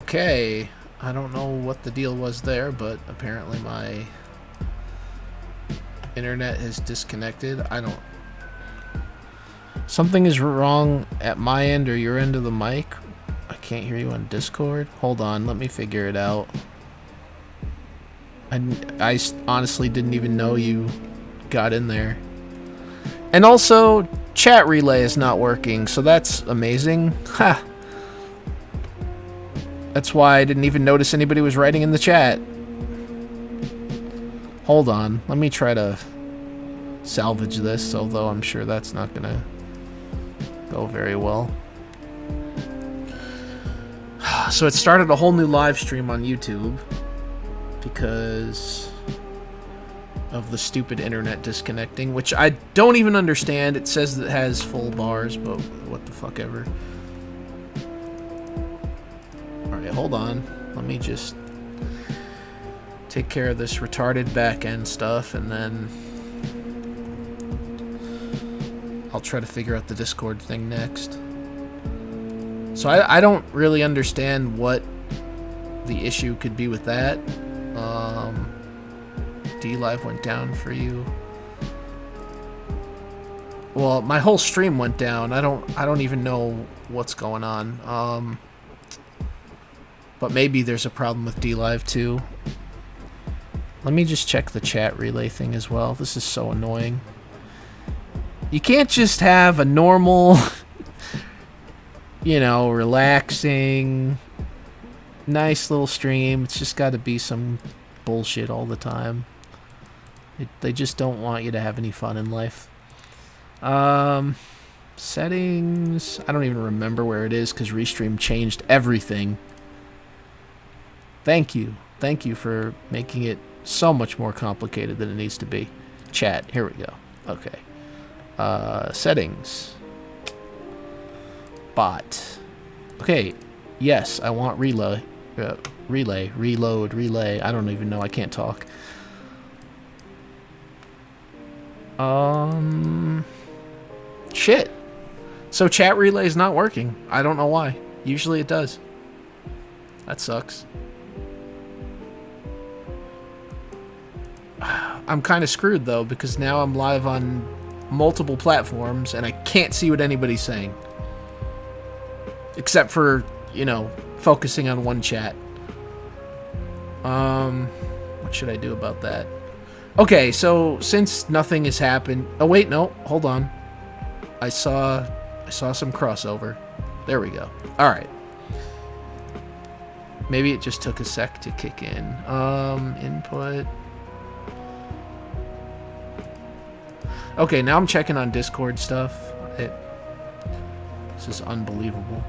Okay, I don't know what the deal was there, but apparently my internet has disconnected. I don't... Something is wrong at my end or your end of the mic. I can't hear you on Discord. Hold on, let me figure it out. I honestly didn't even know you got in there. And also, chat relay is not working, so that's amazing. Ha! That's why I didn't even notice anybody was writing in the chat. Hold on, let me try to salvage this, although I'm sure that's not gonna go very well. So it started a whole new live stream on YouTube because of the stupid internet disconnecting, which I don't even understand. It says it has full bars, but what the fuck ever. Alright, hold on. Let me just take care of this retarded back-end stuff, and then I'll try to figure out the Discord thing next. So I don't really understand what the issue could be with that. DLive went down for you. Well, my whole stream went down. I don't even know what's going on. But maybe there's a problem with DLive too. Let me just check the chat relay thing as well. This is so annoying. You can't just have a normal, you know, relaxing, nice little stream. It's just got to be some bullshit all the time. They just don't want you to have any fun in life. Settings. I don't even remember where it is because Restream changed everything. Thank you. Thank you for making it so much more complicated than it needs to be. Chat. Here we go. Okay. Settings. Bot. Okay. Yes, I want relay. Reload, relay. I don't even know. I can't talk. Shit. So chat relay is not working. I don't know why. Usually it does. That sucks. I'm kind of screwed though, because now I'm live on multiple platforms and I can't see what anybody's saying. Except for, you know, focusing on one chat. What should I do about that? Okay, so since nothing has happened... Oh, wait, no. Hold on. I saw some crossover. There we go. Alright. Maybe it just took a sec to kick in. Input... Okay, now I'm checking on Discord stuff. This is unbelievable.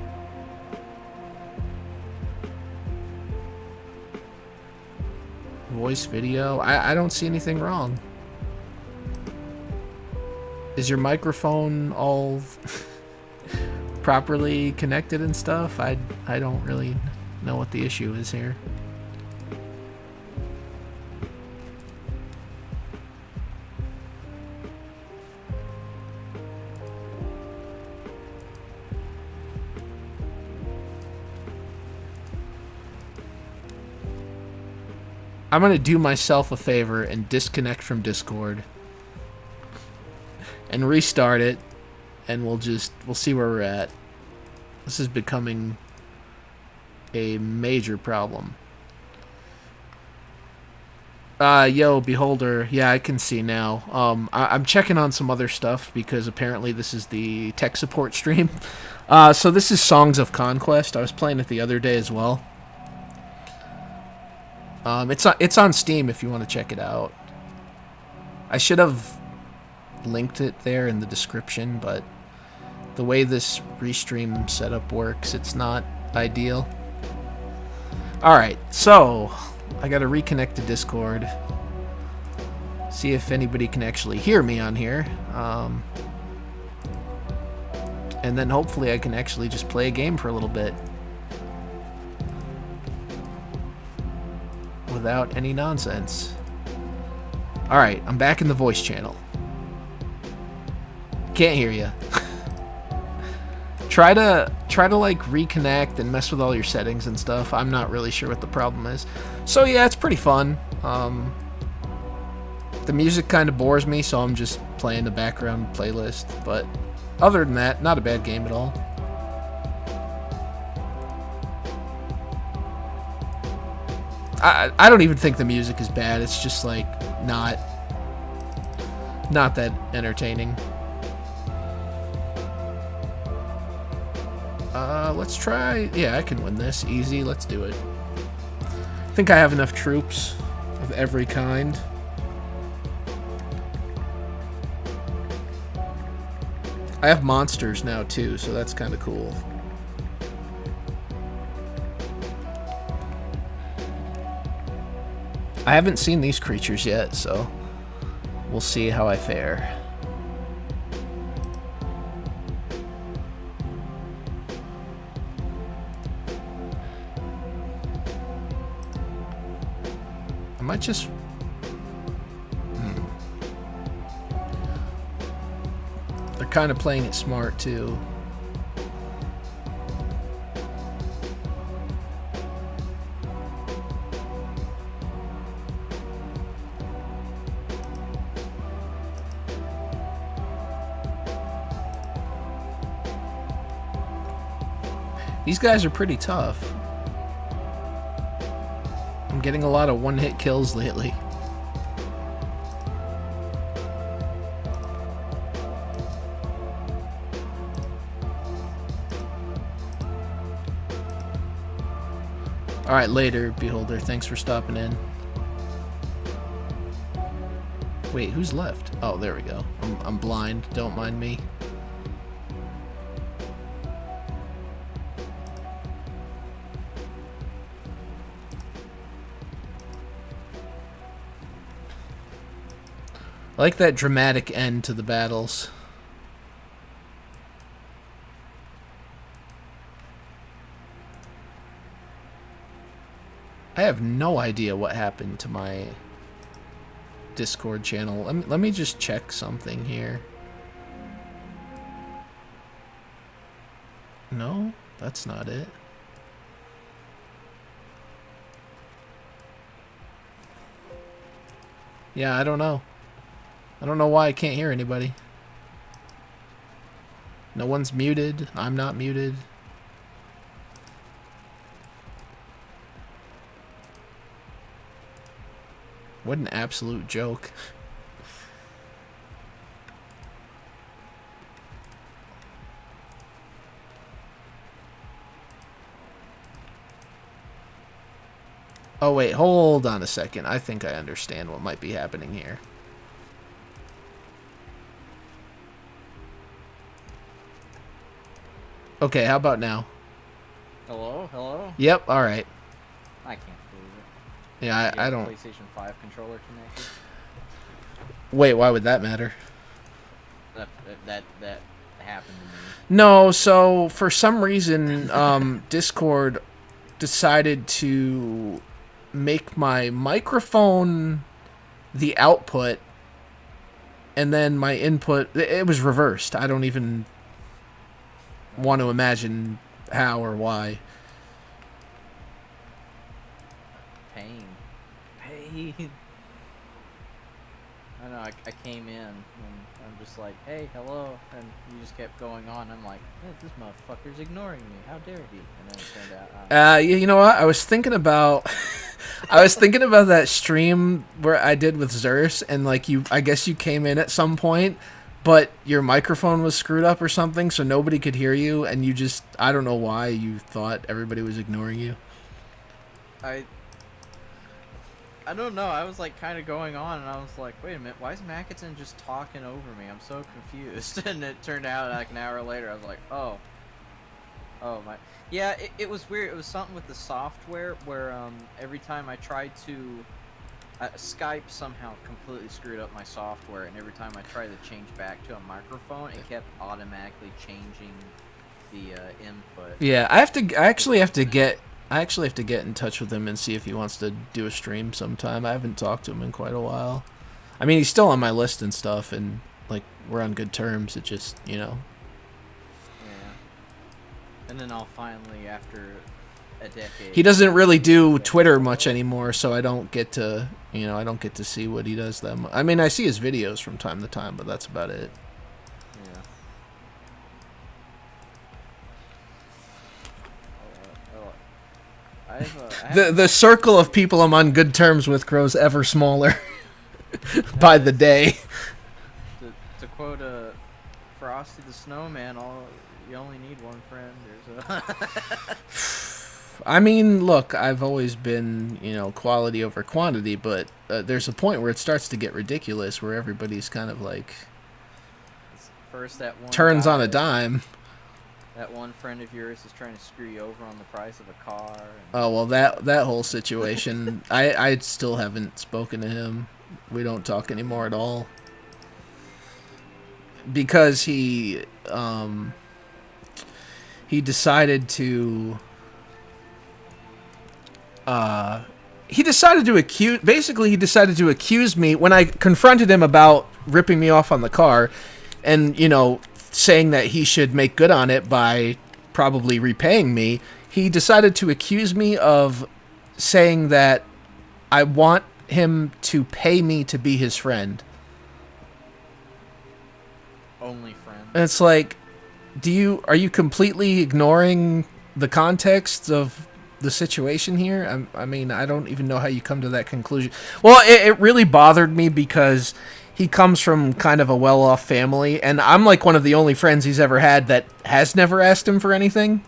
Voice, video. I don't see anything wrong. Is your microphone all properly connected and stuff? I don't really know what the issue is here. I'm gonna do myself a favor and disconnect from Discord and restart it, and we'll see where we're at. This is becoming a major problem. Yo, Beholder, yeah, I can see now. I'm checking on some other stuff because apparently this is the tech support stream. So this is Songs of Conquest. I was playing it the other day as well. It's on Steam if you want to check it out. I should have linked it there in the description, but the way this Restream setup works, it's not ideal. Alright, so I gotta reconnect to Discord. See if anybody can actually hear me on here. And then hopefully I can actually just play a game for a little bit. Without any nonsense. Alright, I'm back in the voice channel. Can't hear you. try to like reconnect and mess with all your settings and stuff. I'm not really sure what the problem is. So yeah, it's pretty fun. The music kind of bores me, so I'm just playing the background playlist. But other than that, not a bad game at all. I don't even think the music is bad. It's just like not that entertaining. Let's try. Yeah, I can win this easy. Let's do it. I think I have enough troops of every kind. I have monsters now too, so that's kind of cool. I haven't seen these creatures yet, so we'll see how I fare. I might just... They're kind of playing it smart, too. These guys are pretty tough. I'm getting a lot of one-hit kills lately. Alright, later, Beholder. Thanks for stopping in. Wait, who's left? Oh, there we go. I'm blind. Don't mind me. I like that dramatic end to the battles. I have no idea what happened to my Discord channel. Let me just check something here. No, that's not it. Yeah, I don't know. I don't know why I can't hear anybody. No one's muted. I'm not muted. What an absolute joke. Oh wait, hold on a second. I think I understand what might be happening here. Okay, how about now? Hello? Hello? Yep, alright. I can't believe it. Yeah, I don't... PlayStation 5 controller connected? Wait, why would that matter? That happened to me. No, so for some reason, Discord decided to make my microphone the output, and then my input... It was reversed. I don't even want to imagine how or why. Pain. I know, I came in and I'm just like, hey, hello, and you just kept going on. I'm like, hey, this motherfucker's ignoring me. How dare he? And then it turned out... You know what? I was thinking about... I was thinking about that stream where I did with Xerus, and like I guess you came in at some point, but your microphone was screwed up or something, so nobody could hear you, and you just... I don't know why you thought everybody was ignoring you. I don't know. I was like kind of going on, and I was like, wait a minute, why is Mackinson just talking over me? I'm so confused. And it turned out like an hour later, I was like, oh my, yeah, it was weird. It was something with the software where every time I tried to Skype somehow completely screwed up my software, and every time I tried to change back to a microphone, it kept automatically changing the input. Yeah, I actually have to get in touch with him and see if he wants to do a stream sometime. I haven't talked to him in quite a while. I mean, he's still on my list and stuff, and like we're on good terms. It just, you know. And then I'll finally, after a decade... He doesn't really do Twitter much anymore, so I don't get to, I don't get to see what he does them. I mean, I see his videos from time to time, but that's about it. Yeah. The circle of people I'm on good terms with grows ever smaller by the day. To quote Frosty the Snowman, you only need one friend. I mean, look, I've always been, quality over quantity, but there's a point where it starts to get ridiculous, where everybody's kind of like First, that one turns guy on a dime. That one friend of yours is trying to screw you over on the price of a car. Oh well, that whole situation, I still haven't spoken to him. We don't talk anymore at all because he decided to accuse me when I confronted him about ripping me off on the car, and saying that he should make good on it by probably repaying me. He decided to accuse me of saying that I want him to pay me to be his friend. Only friend. And it's like, are you completely ignoring the context of the situation here? I mean, I don't even know how you come to that conclusion. Well, it really bothered me because he comes from kind of a well-off family, and I'm like one of the only friends he's ever had that has never asked him for anything.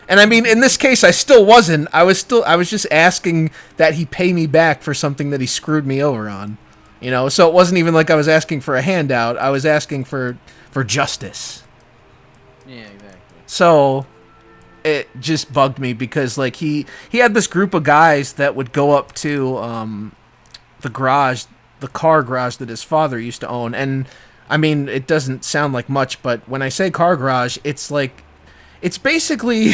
And I mean, in this case, I still wasn't. I was just asking that he pay me back for something that he screwed me over on. So it wasn't even like I was asking for a handout. I was asking for justice. Yeah, exactly. So it just bugged me because like he had this group of guys that would go up to the car garage that his father used to own. And I mean, it doesn't sound like much, but when I say car garage, it's basically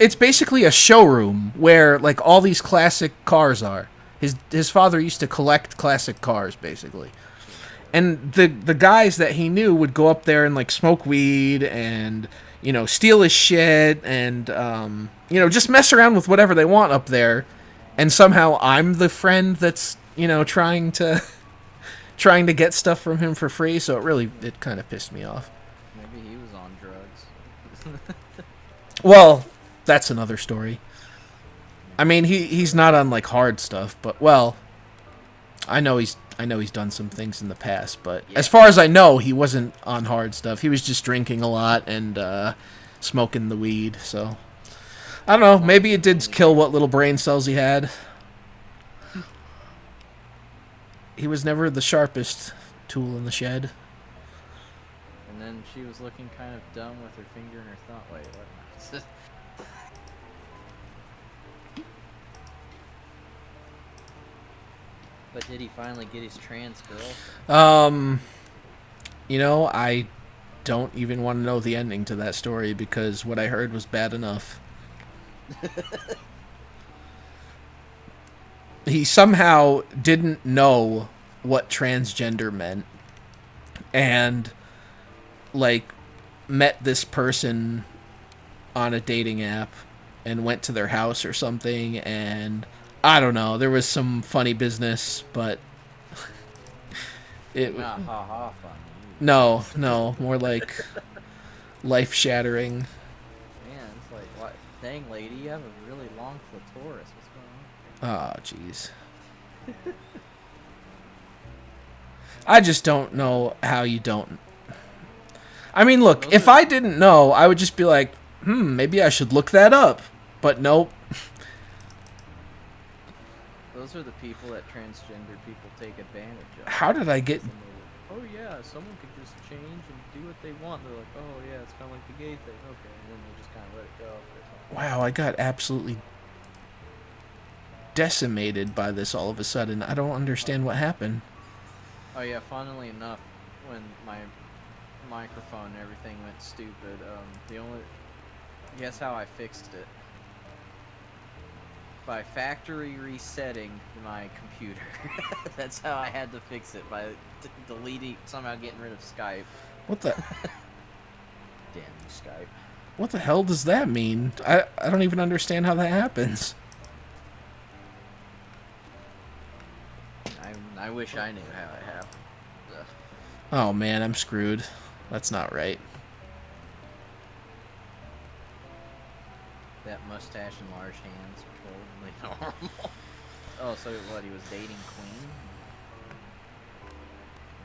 it's basically a showroom where like all these classic cars are. His father used to collect classic cars, basically. And the guys that he knew would go up there and like smoke weed and steal his shit and just mess around with whatever they want up there. And somehow I'm the friend that's trying to get stuff from him for free. So it kind of pissed me off. Maybe he was on drugs. Well, that's another story. I mean, he's not on like hard stuff, but well, I know he's done some things in the past, but as far as I know, he wasn't on hard stuff. He was just drinking a lot and smoking the weed. So I don't know. Maybe it did kill what little brain cells he had. He was never the sharpest tool in the shed. And then she was looking kind of dumb with her finger in her thumb. Wait, what? But did he finally get his trans girl? I don't even want to know the ending to that story because what I heard was bad enough. He somehow didn't know what transgender meant and like met this person on a dating app and went to their house or something, and I don't know, there was some funny business, but it not ha funny. No, more like life shattering. Man, it's like, what? Dang, lady, you have a really long clitoris. What's going Oh, on? jeez. I just don't know how you don't. I mean, look, if I didn't know, I would just be like, maybe I should look that up. But nope. Those are the people that transgender people take advantage of. How did I get... Oh yeah, someone could just change and do what they want. They're like, oh yeah, it's kind of like the gay thing. Okay, and then they just kind of let it go. Wow, I got absolutely decimated by this all of a sudden. I don't understand what happened. Oh yeah, funnily enough, when my microphone and everything went stupid, guess how I fixed it? By factory resetting my computer. That's how I had to fix it, by deleting, somehow getting rid of Skype. What the... Damn you, Skype. What the hell does that mean? I don't even understand how that happens. I wish I knew how it happened. Ugh. Oh man, I'm screwed. That's not right. That mustache and large hands are totally normal. Oh, so what? He was dating Queen?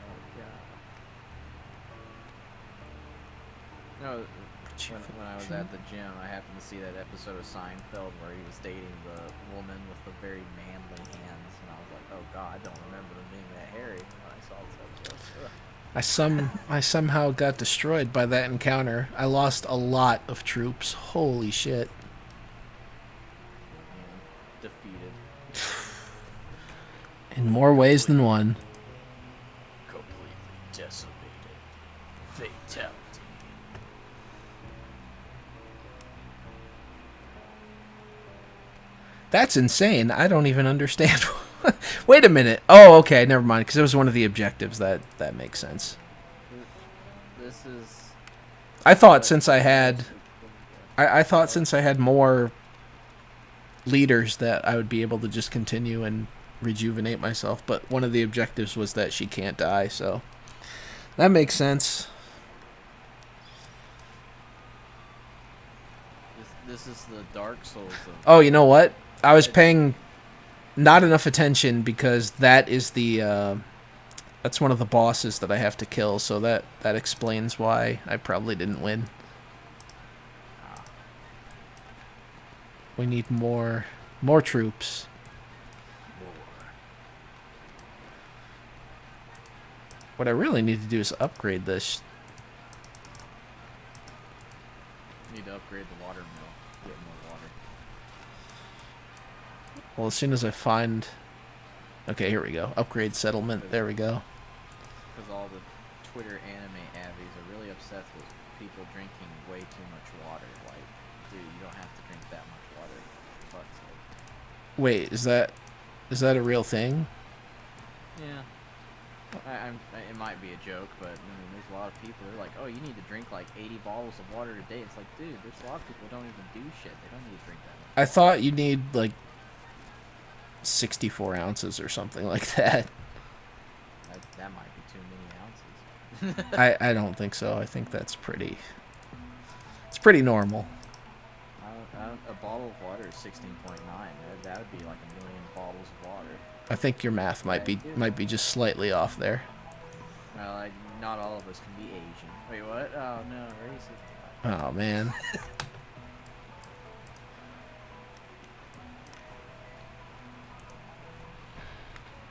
Oh god. No, when I was at the gym, I happened to see that episode of Seinfeld where he was dating the woman with the very manly hands, and I was like, oh god, I don't remember them being that hairy when I saw this episode. Ugh. I somehow got destroyed by that encounter. I lost a lot of troops. Holy shit. And defeated. In more ways than one. Completely decimated. Fatality. That's insane. I don't even understand. Wait a minute. Oh, okay, never mind. Because it was one of the objectives. That makes sense. This is. I thought since I had more leaders that I would be able to just continue and rejuvenate myself. But one of the objectives was that she can't die, so that makes sense. This is the Dark Souls of. Oh, you know what? I was paying not enough attention because that is the that's one of the bosses that I have to kill, so that explains why I probably didn't win. We need more troops. What I really need to do is upgrade this. Need to upgrade the water mill. Get more water. Well, as soon as I find... Okay, here we go. Upgrade settlement. There we go. Because all the Twitter anime avies are really obsessed with people drinking way too much water. Like, dude, you don't have to drink that much water. Fuck's sake. Wait, is that a real thing? Yeah. It might be a joke, but I mean, there's a lot of people. They're like, "Oh, you need to drink like 80 bottles of water a day." It's like, dude, there's a lot of people who don't even do shit. They don't need to drink that much. I thought you need like 64 ounces or something like that. That might be too many ounces. I don't think so. I think that's pretty... It's pretty normal. A bottle of water is 16.9. That would be like 1 million bottles of water. I think your math might be just slightly off there. Well, not all of us can be Asian. Wait, what? Oh no, racist. Oh man.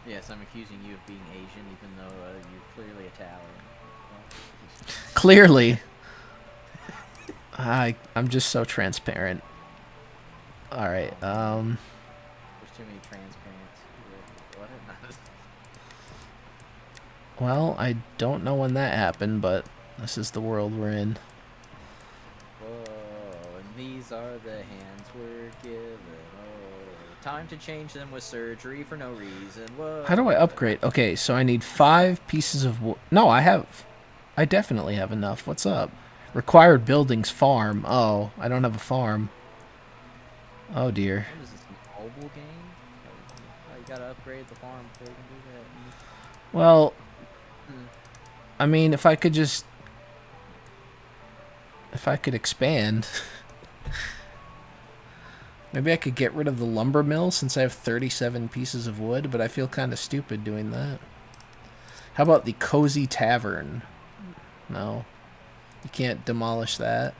Yes, I'm accusing you of being Asian, even though you're clearly Italian. Clearly. I'm just so transparent. All right. There's too many transparents. What? Well, I don't know when that happened, but this is the world we're in. Whoa, and these are the hands we're given. Oh, time to change them with surgery for no reason. Whoa. How do I upgrade? Okay, so I need 5 pieces of wood. No, I definitely have enough. What's up? Required buildings farm. Oh, I don't have a farm. Oh dear. What is this, a mobile game? Oh, you gotta upgrade the farm before you can do that. Well, I mean, if I could expand, maybe I could get rid of the lumber mill since I have 37 pieces of wood, but I feel kind of stupid doing that. How about the cozy tavern? No, you can't demolish that.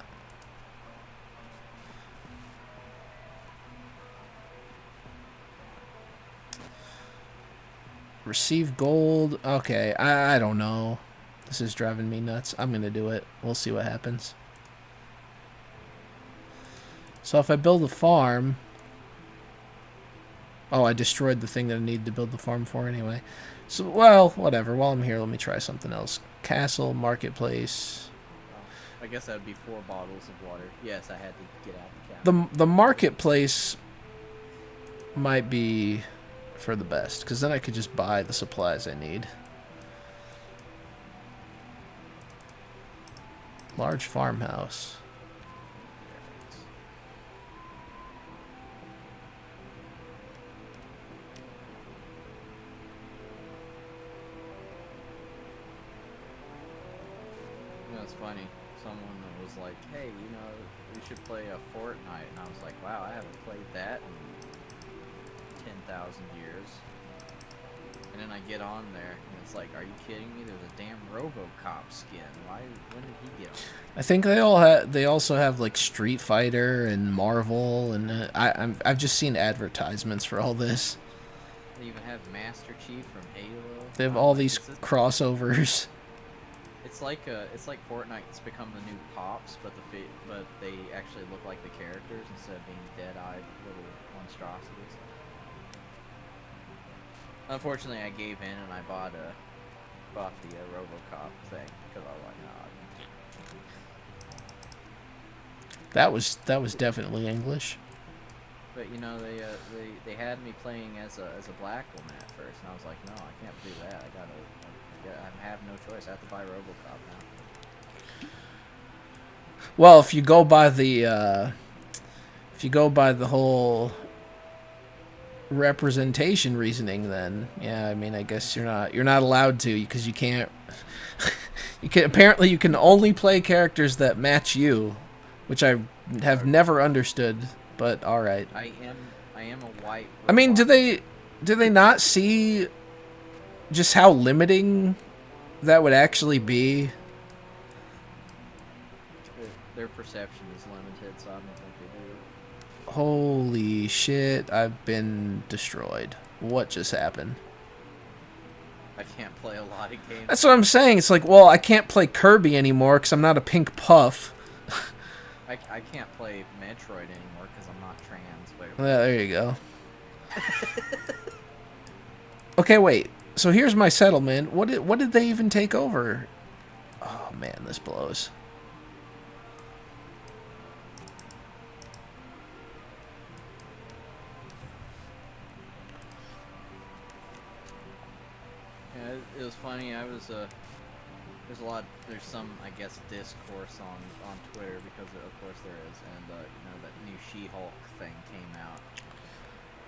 Receive gold. Okay, I don't know. This is driving me nuts. I'm going to do it. We'll see what happens. So if I build a farm... Oh, I destroyed the thing that I needed to build the farm for anyway. So, well, whatever. While I'm here, let me try something else. Castle, marketplace. I guess that would be 4 bottles of water. Yes, I had to get out the counter. The marketplace might be for the best, because then I could just buy the supplies I need. Large farmhouse. You know, it's funny. Someone was like, "Hey, you know, we should play a Fortnite," and I was like, "Wow, I haven't played that in 10,000 years." And then I get on there, and it's like, "Are you kidding me? There's a damn RoboCop skin. Why? When did he get on?" I think they all have. They also have like Street Fighter and Marvel, and I've just seen advertisements for all this. They even have Master Chief from Halo. They have I'm all like, these is this- crossovers. It's like Fortnite's become the new Pops, but but they actually look like the characters instead of being dead-eyed little monstrosities. Unfortunately, I gave in and I bought the RoboCop thing because I was like, That was definitely English. But you know, they had me playing as a black woman at first, and I was like, no, I can't do that. I have no choice. I have to buy RoboCop now. Well, if you go by the whole representation reasoning, then yeah, I mean, I guess you're not allowed to, because you can't. You can only play characters that match you, which I have never understood. But all right. I am a white. I mean, do robot. they not see just how limiting that would actually be? Their perception is limited, so I don't think they do. Holy shit, I've been destroyed. What just happened? I can't play a lot of games. That's what I'm saying. It's like, well, I can't play Kirby anymore because I'm not a pink puff. I can't play Metroid anymore because I'm not trans. Wait. Yeah, there you go. Okay, wait. So here's my settlement. What did they even take over? Oh man, this blows. Yeah, it was funny. There's some, I guess, discourse on Twitter because of course there is, and you know, that new She-Hulk thing came out,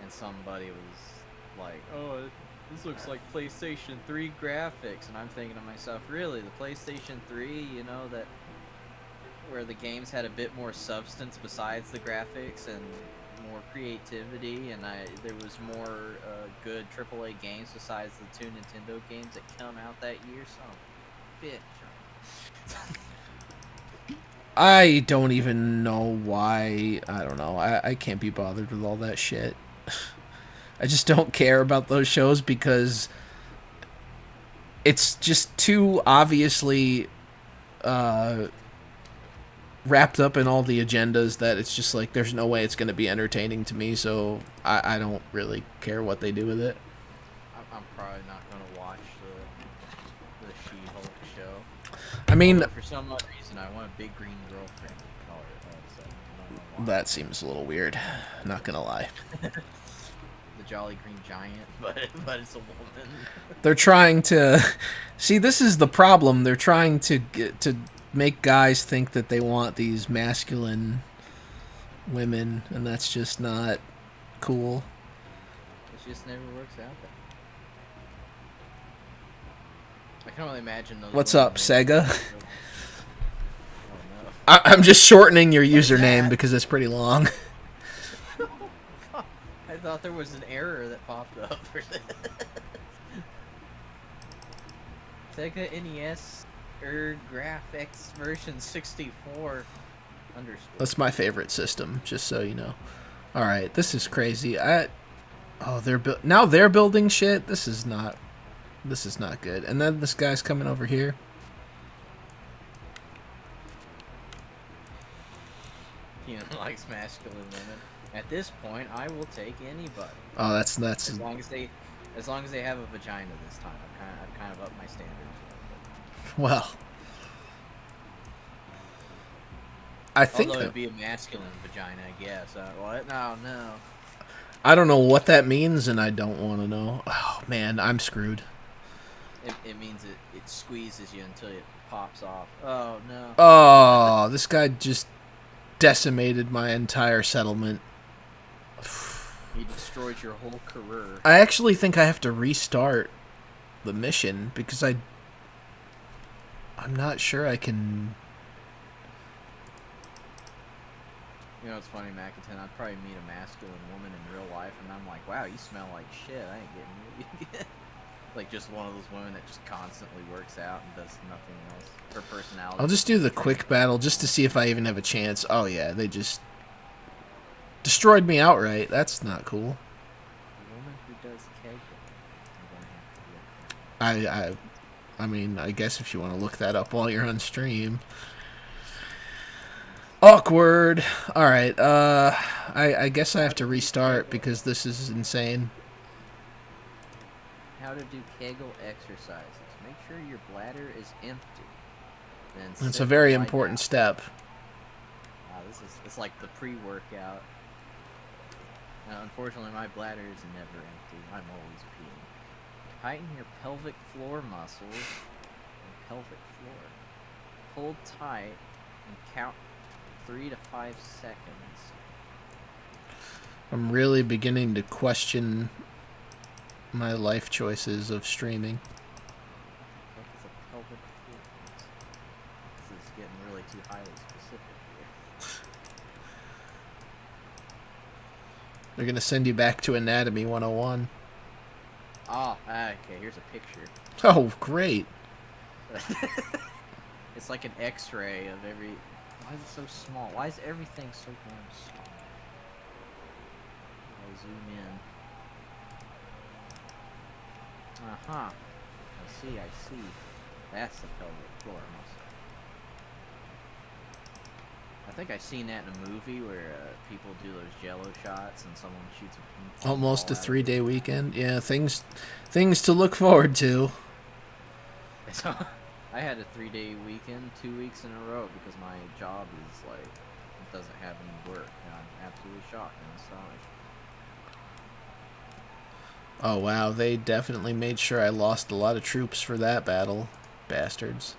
and somebody was like, "Oh, this looks like PlayStation 3 graphics," and I'm thinking to myself, really, the PlayStation 3, you know, that where the games had a bit more substance besides the graphics and more creativity, and there was more good AAA games besides the 2 Nintendo games that come out that year. So, bitch. I don't even know why. I don't know. I can't be bothered with all that shit. I just don't care about those shows because it's just too obviously wrapped up in all the agendas that it's just like there's no way it's going to be entertaining to me, so I don't really care what they do with it. I'm probably not going to watch the She-Hulk show. I mean, Although for some odd reason, I want a big green girlfriend. So I don't know why. that seems a little weird, not gonna lie. The Jolly Green Giant, but it's a woman. They're trying to see, this is the problem. They're trying to make guys think that they want these masculine women, and that's just not cool. It just never works out there. I can only imagine those. What's women up, making- Sega? Oh no. I'm just shortening your What is username that? because it's pretty long. I thought there was an error that popped up for that. Sega NES Graphics version 64 underscore. That's my favorite system, just so you know. All right, this is crazy. Now they're building shit. This is not good. And then this guy's coming over here. Keenan likes masculine women. At this point, I will take anybody. Oh, that's As long as they have a vagina this time. I've kind of upped my standards. well. I think Although it'd be a masculine vagina, I guess. What? No. I don't know what that means, and I don't want to know. Oh man, I'm screwed. It means it squeezes you until it pops off. Oh no. Oh, this guy just decimated my entire settlement. He destroyed your whole career. I actually think I have to restart the mission because I'm not sure I can. You know, it's funny, Mackinton. I'd probably meet a masculine woman in real life, and I'm like, wow, you smell like shit. I ain't getting you. Like, just one of those women that just constantly works out and does nothing else. Her personality. I'll just do the quick battle just to see if I even have a chance. Oh yeah, they just destroyed me outright. That's not cool. A woman who does keg. I'm gonna have to look. I mean, I guess if you want to look that up while you're on stream. Awkward. All right. I guess I have to restart because this is insane. How to do Kegel exercises. Make sure your bladder is empty. Then It's sit a very and lie important down. step. It's like the pre-workout. Unfortunately, my bladder is never empty. I'm always peeing. Tighten your pelvic floor muscles. And pelvic floor. Hold tight and count 3 to 5 seconds. I'm really beginning to question my life choices of streaming. What is a pelvic floor muscle? This is getting really too highly specific here. They're gonna send you back to Anatomy 101. Oh, okay, here's a picture. Oh, great. It's like an x-ray of every... Why is it so small? Why is everything so damn small? I'll zoom in. Uh-huh. I see. That's the pelvic floor muscle. I think I've seen that in a movie where people do those jello shots and someone shoots a ping pong Almost a ball out of 3-day weekend. Yeah, things to look forward to. it. So, I had a 3-day weekend, 2 weeks in a row because my job is like, it doesn't have any work. And I'm absolutely shocked and astonished. Oh wow, they definitely made sure I lost a lot of troops for that battle. Bastards.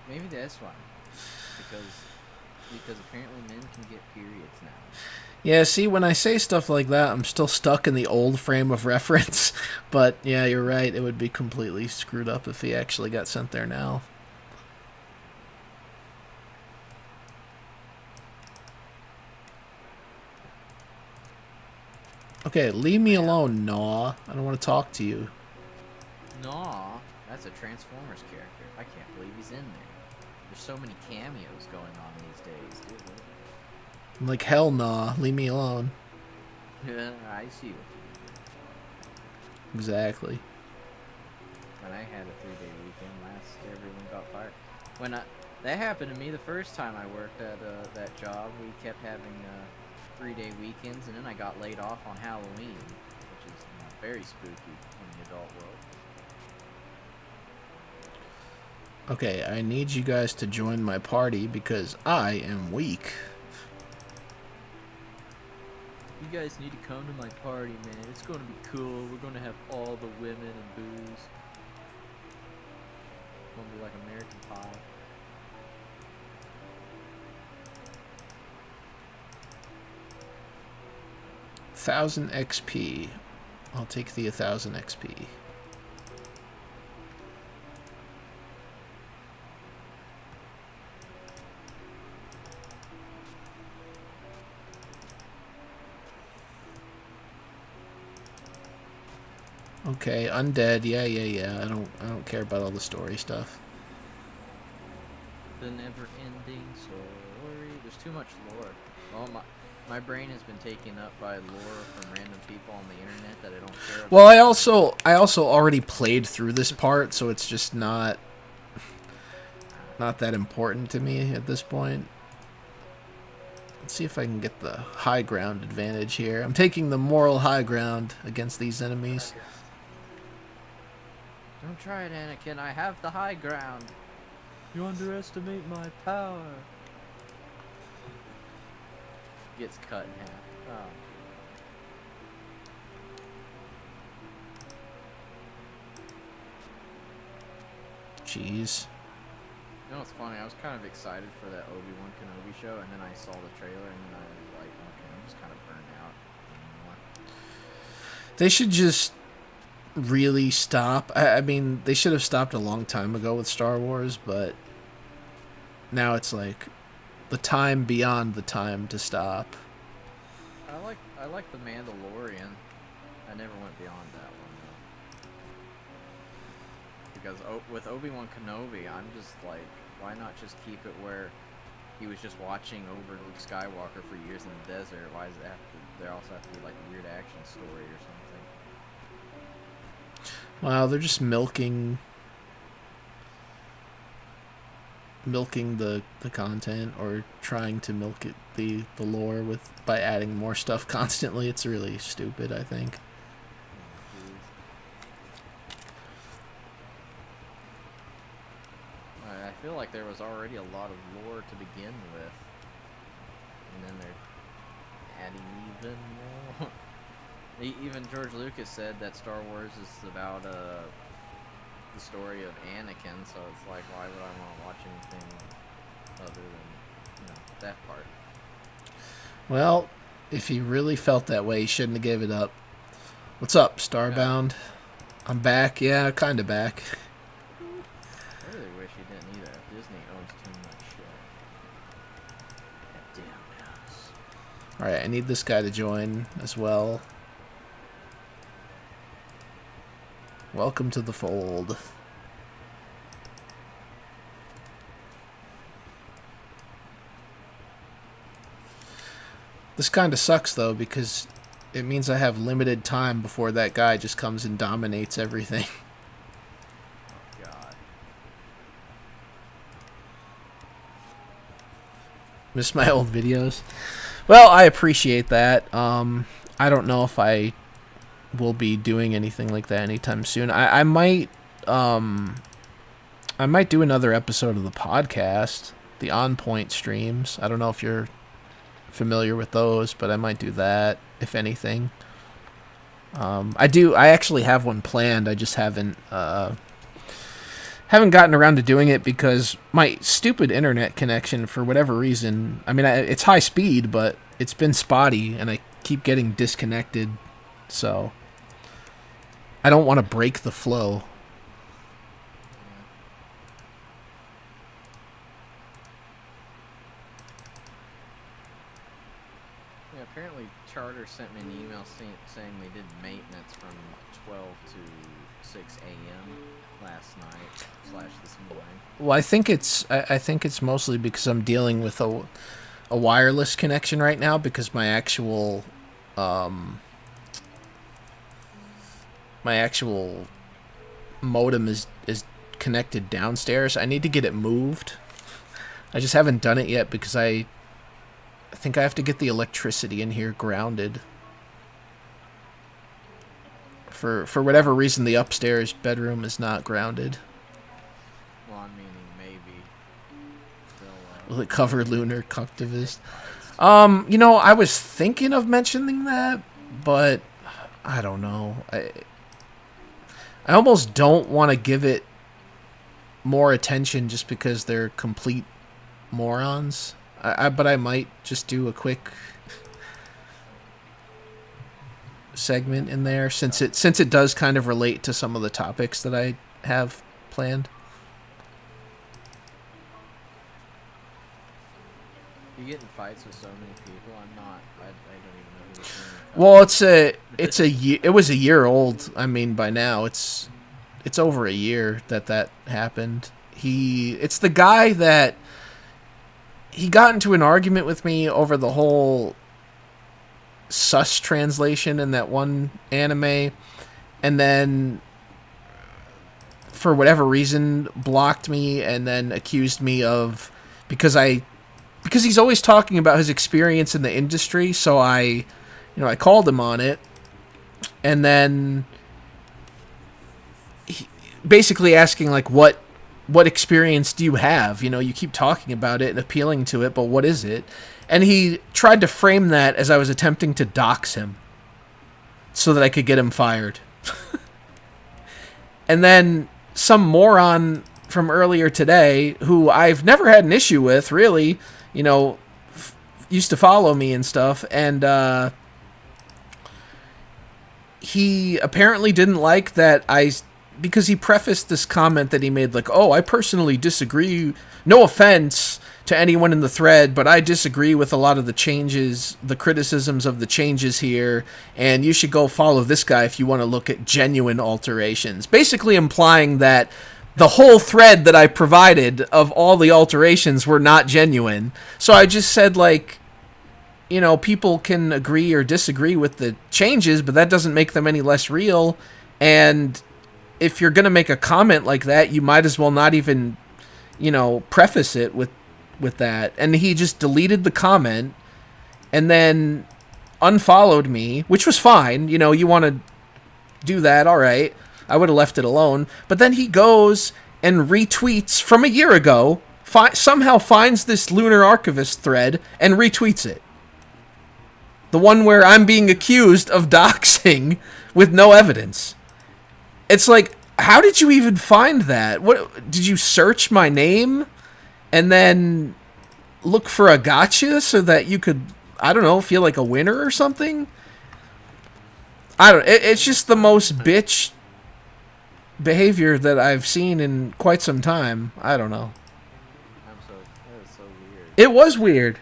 Maybe that's why. Because apparently men can get periods now. Yeah, see, when I say stuff like that, I'm still stuck in the old frame of reference. But yeah, you're right, it would be completely screwed up if he actually got sent there now. Okay, leave me alone, Gnaw. I don't want to talk to you. No, that's a Transformers character. I can't believe he's in there. There's so many cameos going on these days, dude. I'm like, hell nah, leave me alone. Yeah, I see what you did. Exactly. When I had a 3-day weekend last, everyone got fired. That happened to me the first time I worked at that job. We kept having 3-day weekends, and then I got laid off on Halloween, which is very spooky in the adult world. Okay, I need you guys to join my party because I am weak. You guys need to come to my party, man. It's going to be cool. We're going to have all the women and booze. It's going to be like American Pie. $1,000 XP. I'll take the 1,000 XP. Okay, undead. Yeah. I don't care about all the story stuff. The never-ending story. There's too much lore. Well, my brain has been taken up by lore from random people on the internet that I don't care about. Well, I also already played through this part, so it's just not that important to me at this point. Let's see if I can get the high ground advantage here. I'm taking the moral high ground against these enemies. Don't try it, Anakin. I have the high ground. You underestimate my power. Gets cut in half. Oh. Jeez. You know what's funny? I was kind of excited for that Obi-Wan Kenobi show, and then I saw the trailer, and then I was like, okay, I'm just kind of burned out anymore. They should just really stop. I mean, they should have stopped a long time ago with Star Wars, but now it's like the time beyond the time to stop. I like the Mandalorian. I never went beyond that one though. Because with Obi-Wan Kenobi, I'm just like, why not just keep it where he was just watching over Luke Skywalker for years in the desert? Why does it have to? There also have to be like a weird action story or something. Wow, they're just milking the content, or trying to milk it, the lore, with by adding more stuff constantly. It's really stupid, I think. I feel like there was already a lot of lore to begin with, and then they're adding even more. Even George Lucas said that Star Wars is about the story of Anakin, so it's like, why would I want to watch anything other than, that part? Well, if he really felt that way, he shouldn't have gave it up. What's up, Starbound? Yeah. I'm back. Yeah, kind of back. I really wish he didn't either. Disney owns too much shit. That damn house. Alright, I need this guy to join as well. Welcome to the fold. This kind of sucks, though, because it means I have limited time before that guy just comes and dominates everything. Oh, God. Miss my old videos? Well, I appreciate that. I don't know if I will be doing anything like that anytime soon. I might do another episode of the podcast, the On Point streams. I don't know if you're familiar with those, but I might do that, if anything. I actually have one planned. I just haven't gotten around to doing it because my stupid internet connection, for whatever reason, I mean, it's high speed, but it's been spotty, and I keep getting disconnected, so I don't want to break the flow. Yeah, apparently Charter sent me an email saying they did maintenance from 12 to 6 a.m. last night / this morning. Well, I think it's mostly because I'm dealing with a wireless connection right now, because my actual modem is connected downstairs. I need to get it moved. I just haven't done it yet because I think I have to get the electricity in here grounded. For whatever reason, the upstairs bedroom is not grounded. Well, I'm meaning maybe. Will it cover lunar cuctivist? I was thinking of mentioning that, but I don't know. I almost don't want to give it more attention just because they're complete morons. But I might just do a quick segment in there, since it does kind of relate to some of the topics that I have planned. You get in fights with so many people. I'm not. I don't even know who this is. Well, it was a year old. I mean, by now it's over a year that happened. It's the guy that he got into an argument with me over the whole sus translation in that one anime, and then for whatever reason blocked me, and then accused me of, because he's always talking about his experience in the industry, so I called him on it, and then basically asking, like, what experience do you have? You keep talking about it and appealing to it, but what is it? And he tried to frame that as I was attempting to dox him so that I could get him fired. And then some moron from earlier today, who I've never had an issue with, really, you know, used to follow me and stuff, and he apparently didn't like that because he prefaced this comment that he made like, oh, I personally disagree, no offense to anyone in the thread, but I disagree with a lot of the changes, the criticisms of the changes here, and you should go follow this guy if you want to look at genuine alterations. Basically implying that the whole thread that I provided of all the alterations were not genuine. So I just said, like, you know, people can agree or disagree with the changes, but that doesn't make them any less real. And if you're going to make a comment like that, you might as well not even, you know, preface it with that. And he just deleted the comment and then unfollowed me, which was fine. You know, you want to do that, all right. I would have left it alone. But then he goes and retweets from a year ago, somehow finds this Lunar Archivist thread and retweets it. The one where I'm being accused of doxing with no evidence. It's like, how did you even find that? What did you search my name and then look for a gotcha so that you could, I don't know, feel like a winner or something? I don't. It's just the most bitch behavior that I've seen in quite some time. I don't know. That was so weird. It was weird.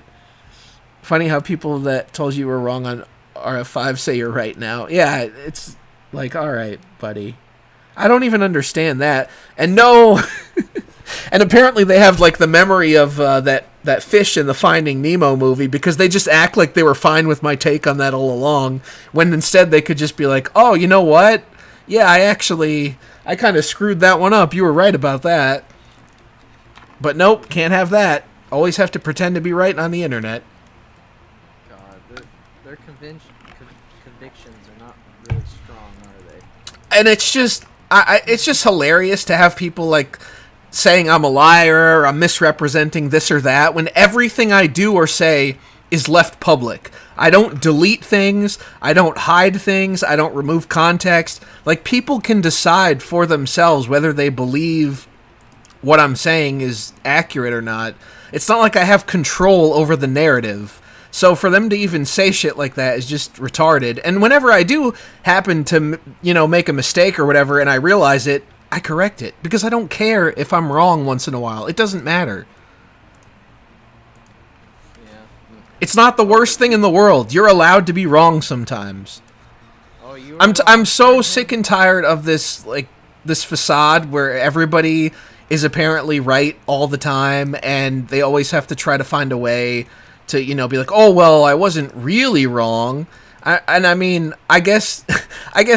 Funny how people that told you were wrong on RF5 say you're right now. Yeah, it's like, all right, buddy. I don't even understand that. And no, and apparently they have like the memory of that fish in the Finding Nemo movie, because they just act like they were fine with my take on that all along, when instead they could just be like, oh, you know what? Yeah, I kind of screwed that one up. You were right about that. But nope, can't have that. Always have to pretend to be right on the internet. Their convictions are not really strong, are they? And it's just, it's just hilarious to have people like saying I'm a liar or I'm misrepresenting this or that when everything I do or say is left public. I don't delete things. I don't hide things. I don't remove context. Like, people can decide for themselves whether they believe what I'm saying is accurate or not. It's not like I have control over the narrative. So for them to even say shit like that is just retarded. And whenever I do happen to, you know, make a mistake or whatever and I realize it, I correct it. Because I don't care if I'm wrong once in a while. It doesn't matter. Yeah. It's not the worst thing in the world. You're allowed to be wrong sometimes. Oh, I'm so sick and tired of this, like, this facade where everybody is apparently right all the time and they always have to try to find a way to, you know, be like, oh, well, I wasn't really wrong. I mean, I guess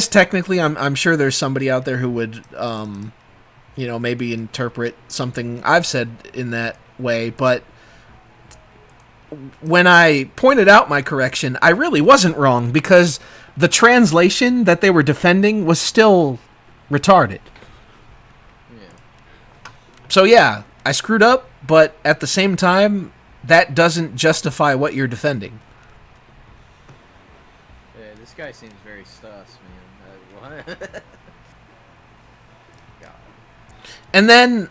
technically I'm sure there's somebody out there who would, you know, maybe interpret something I've said in that way. But when I pointed out my correction, I really wasn't wrong, because the translation that they were defending was still retarded. Yeah. So yeah, I screwed up, but at the same time, that doesn't justify what you're defending. Yeah, this guy seems very sus, man. What? God. And then,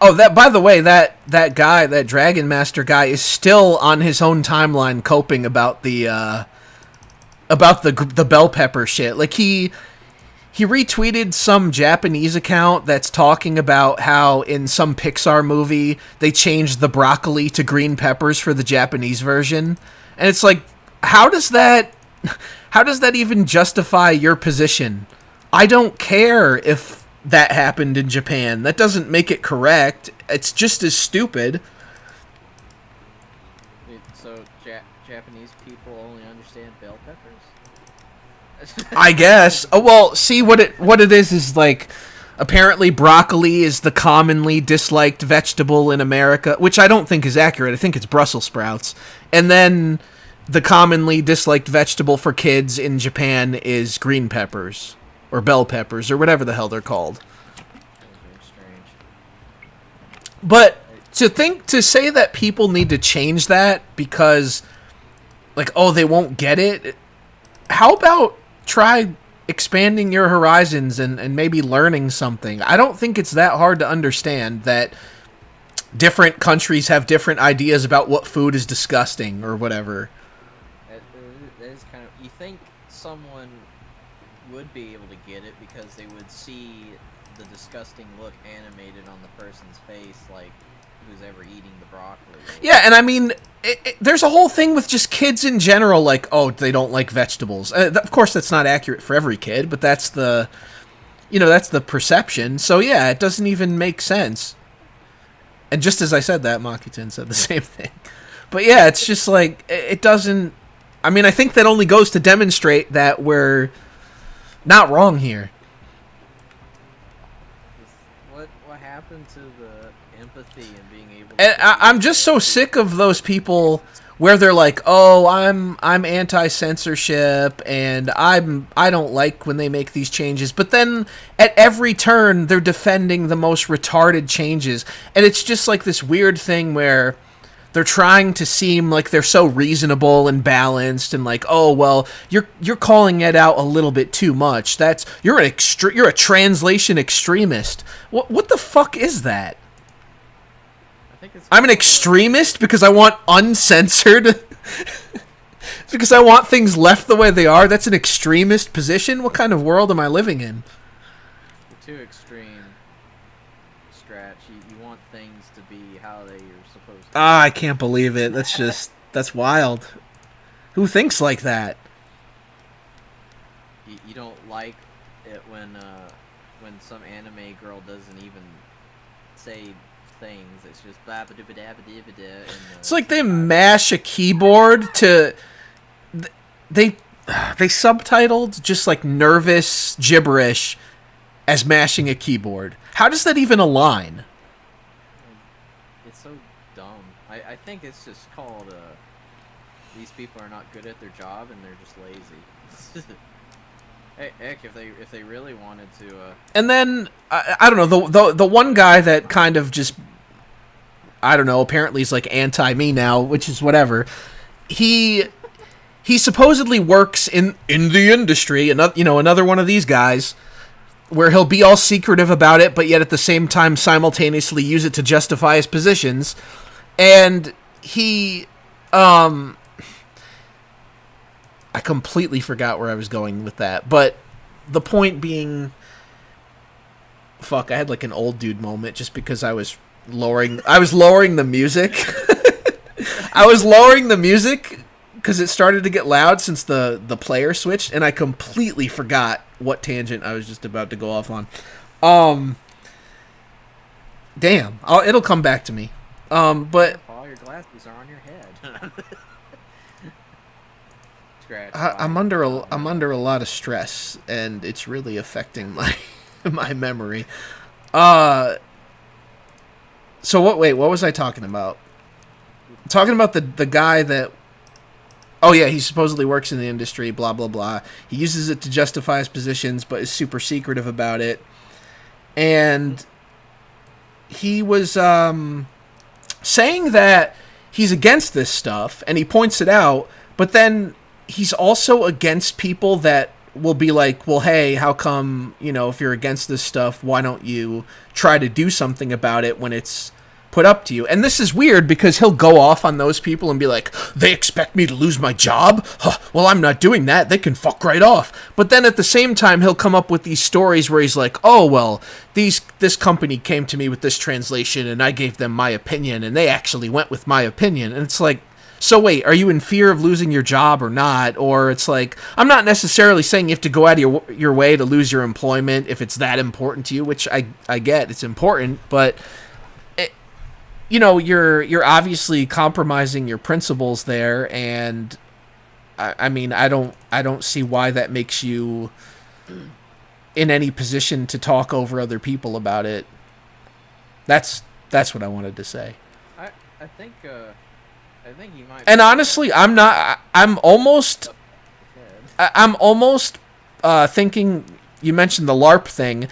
oh, that, by the way, that guy, that Dragon Master guy, is still on his own timeline coping about the bell pepper shit. Like, he retweeted some Japanese account that's talking about how in some Pixar movie they changed the broccoli to green peppers for the Japanese version. And it's like, how does that even justify your position? I don't care if that happened in Japan. That doesn't make it correct. It's just as stupid. So Japanese people only understand bell peppers? I guess. Oh, well, see, what it is like, apparently broccoli is the commonly disliked vegetable in America, which I don't think is accurate. I think it's Brussels sprouts. And then the commonly disliked vegetable for kids in Japan is green peppers, or bell peppers, or whatever the hell they're called. Very strange. But to say that people need to change that because, like, oh, they won't get it. How about try expanding your horizons and maybe learning something. I don't think it's that hard to understand that different countries have different ideas about what food is disgusting or whatever. That is kind of... You think someone would be able to get it because they would see the disgusting look animated on the person's face, like who's ever eating the broccoli. Yeah, and I mean, there's a whole thing with just kids in general, like, oh, they don't like vegetables. Of course, that's not accurate for every kid, but that's the, that's the perception. So yeah, it doesn't even make sense. And just as I said that, Makitin said the same thing. But yeah, it's just like, it doesn't... I mean, I think that only goes to demonstrate that we're not wrong here. What happened to the empathy and being able to... And I'm just so sick of those people where they're like, oh, I'm anti-censorship and I don't like when they make these changes. But then at every turn, they're defending the most retarded changes. And it's just like this weird thing where they're trying to seem like they're so reasonable and balanced and like, oh, well, you're calling it out a little bit too much. You're a translation extremist. What the fuck is that? I'm an extremist because I want uncensored. Because I want things left the way they are. That's an extremist position. What kind of world am I living in? You're too extreme, Scratch. You want things to be how they are supposed to be. I can't believe it. That's wild. Who thinks like that? You don't like it when some anime girl doesn't even say things. It's just blah blah blah blah blah. It's like they mash a keyboard to... They subtitled just like nervous gibberish as mashing a keyboard. How does that even align? It's so dumb. I think it's just called these people are not good at their job and they're just lazy. Hey, heck, if they really wanted to. And then I don't know, the one guy that kind of just, I don't know, apparently he's like anti me now, which is whatever. He supposedly works in the industry, another one of these guys, where he'll be all secretive about it, but yet at the same time simultaneously use it to justify his positions. And he, I completely forgot where I was going with that, but the point being, fuck, I had like an old dude moment just because I was lowering the music. I was lowering the music because it started to get loud since the player switched, and I completely forgot what tangent I was just about to go off on. Damn, it'll come back to me. But all your glasses are on your head. Scratch. I'm under a lot of stress, and it's really affecting my memory. So what was I talking about? Talking about the guy that... Oh yeah, he supposedly works in the industry, blah blah blah. He uses it to justify his positions, but is super secretive about it. And he was saying that he's against this stuff, and he points it out, but then he's also against people that will be like, well, hey, how come, if you're against this stuff, why don't you try to do something about it when it's put up to you? And this is weird because he'll go off on those people and be like, they expect me to lose my job? Huh, well, I'm not doing that. They can fuck right off. But then at the same time, he'll come up with these stories where he's like, oh, well, this company came to me with this translation and I gave them my opinion and they actually went with my opinion. And it's like, so wait, are you in fear of losing your job or not? Or it's like, I'm not necessarily saying you have to go out of your way to lose your employment if it's that important to you, which I get, it's important, but you're obviously compromising your principles there, and I mean, I don't see why that makes you in any position to talk over other people about it. That's what I wanted to say. I think you might. And honestly, I'm almost thinking. You mentioned the LARP thing.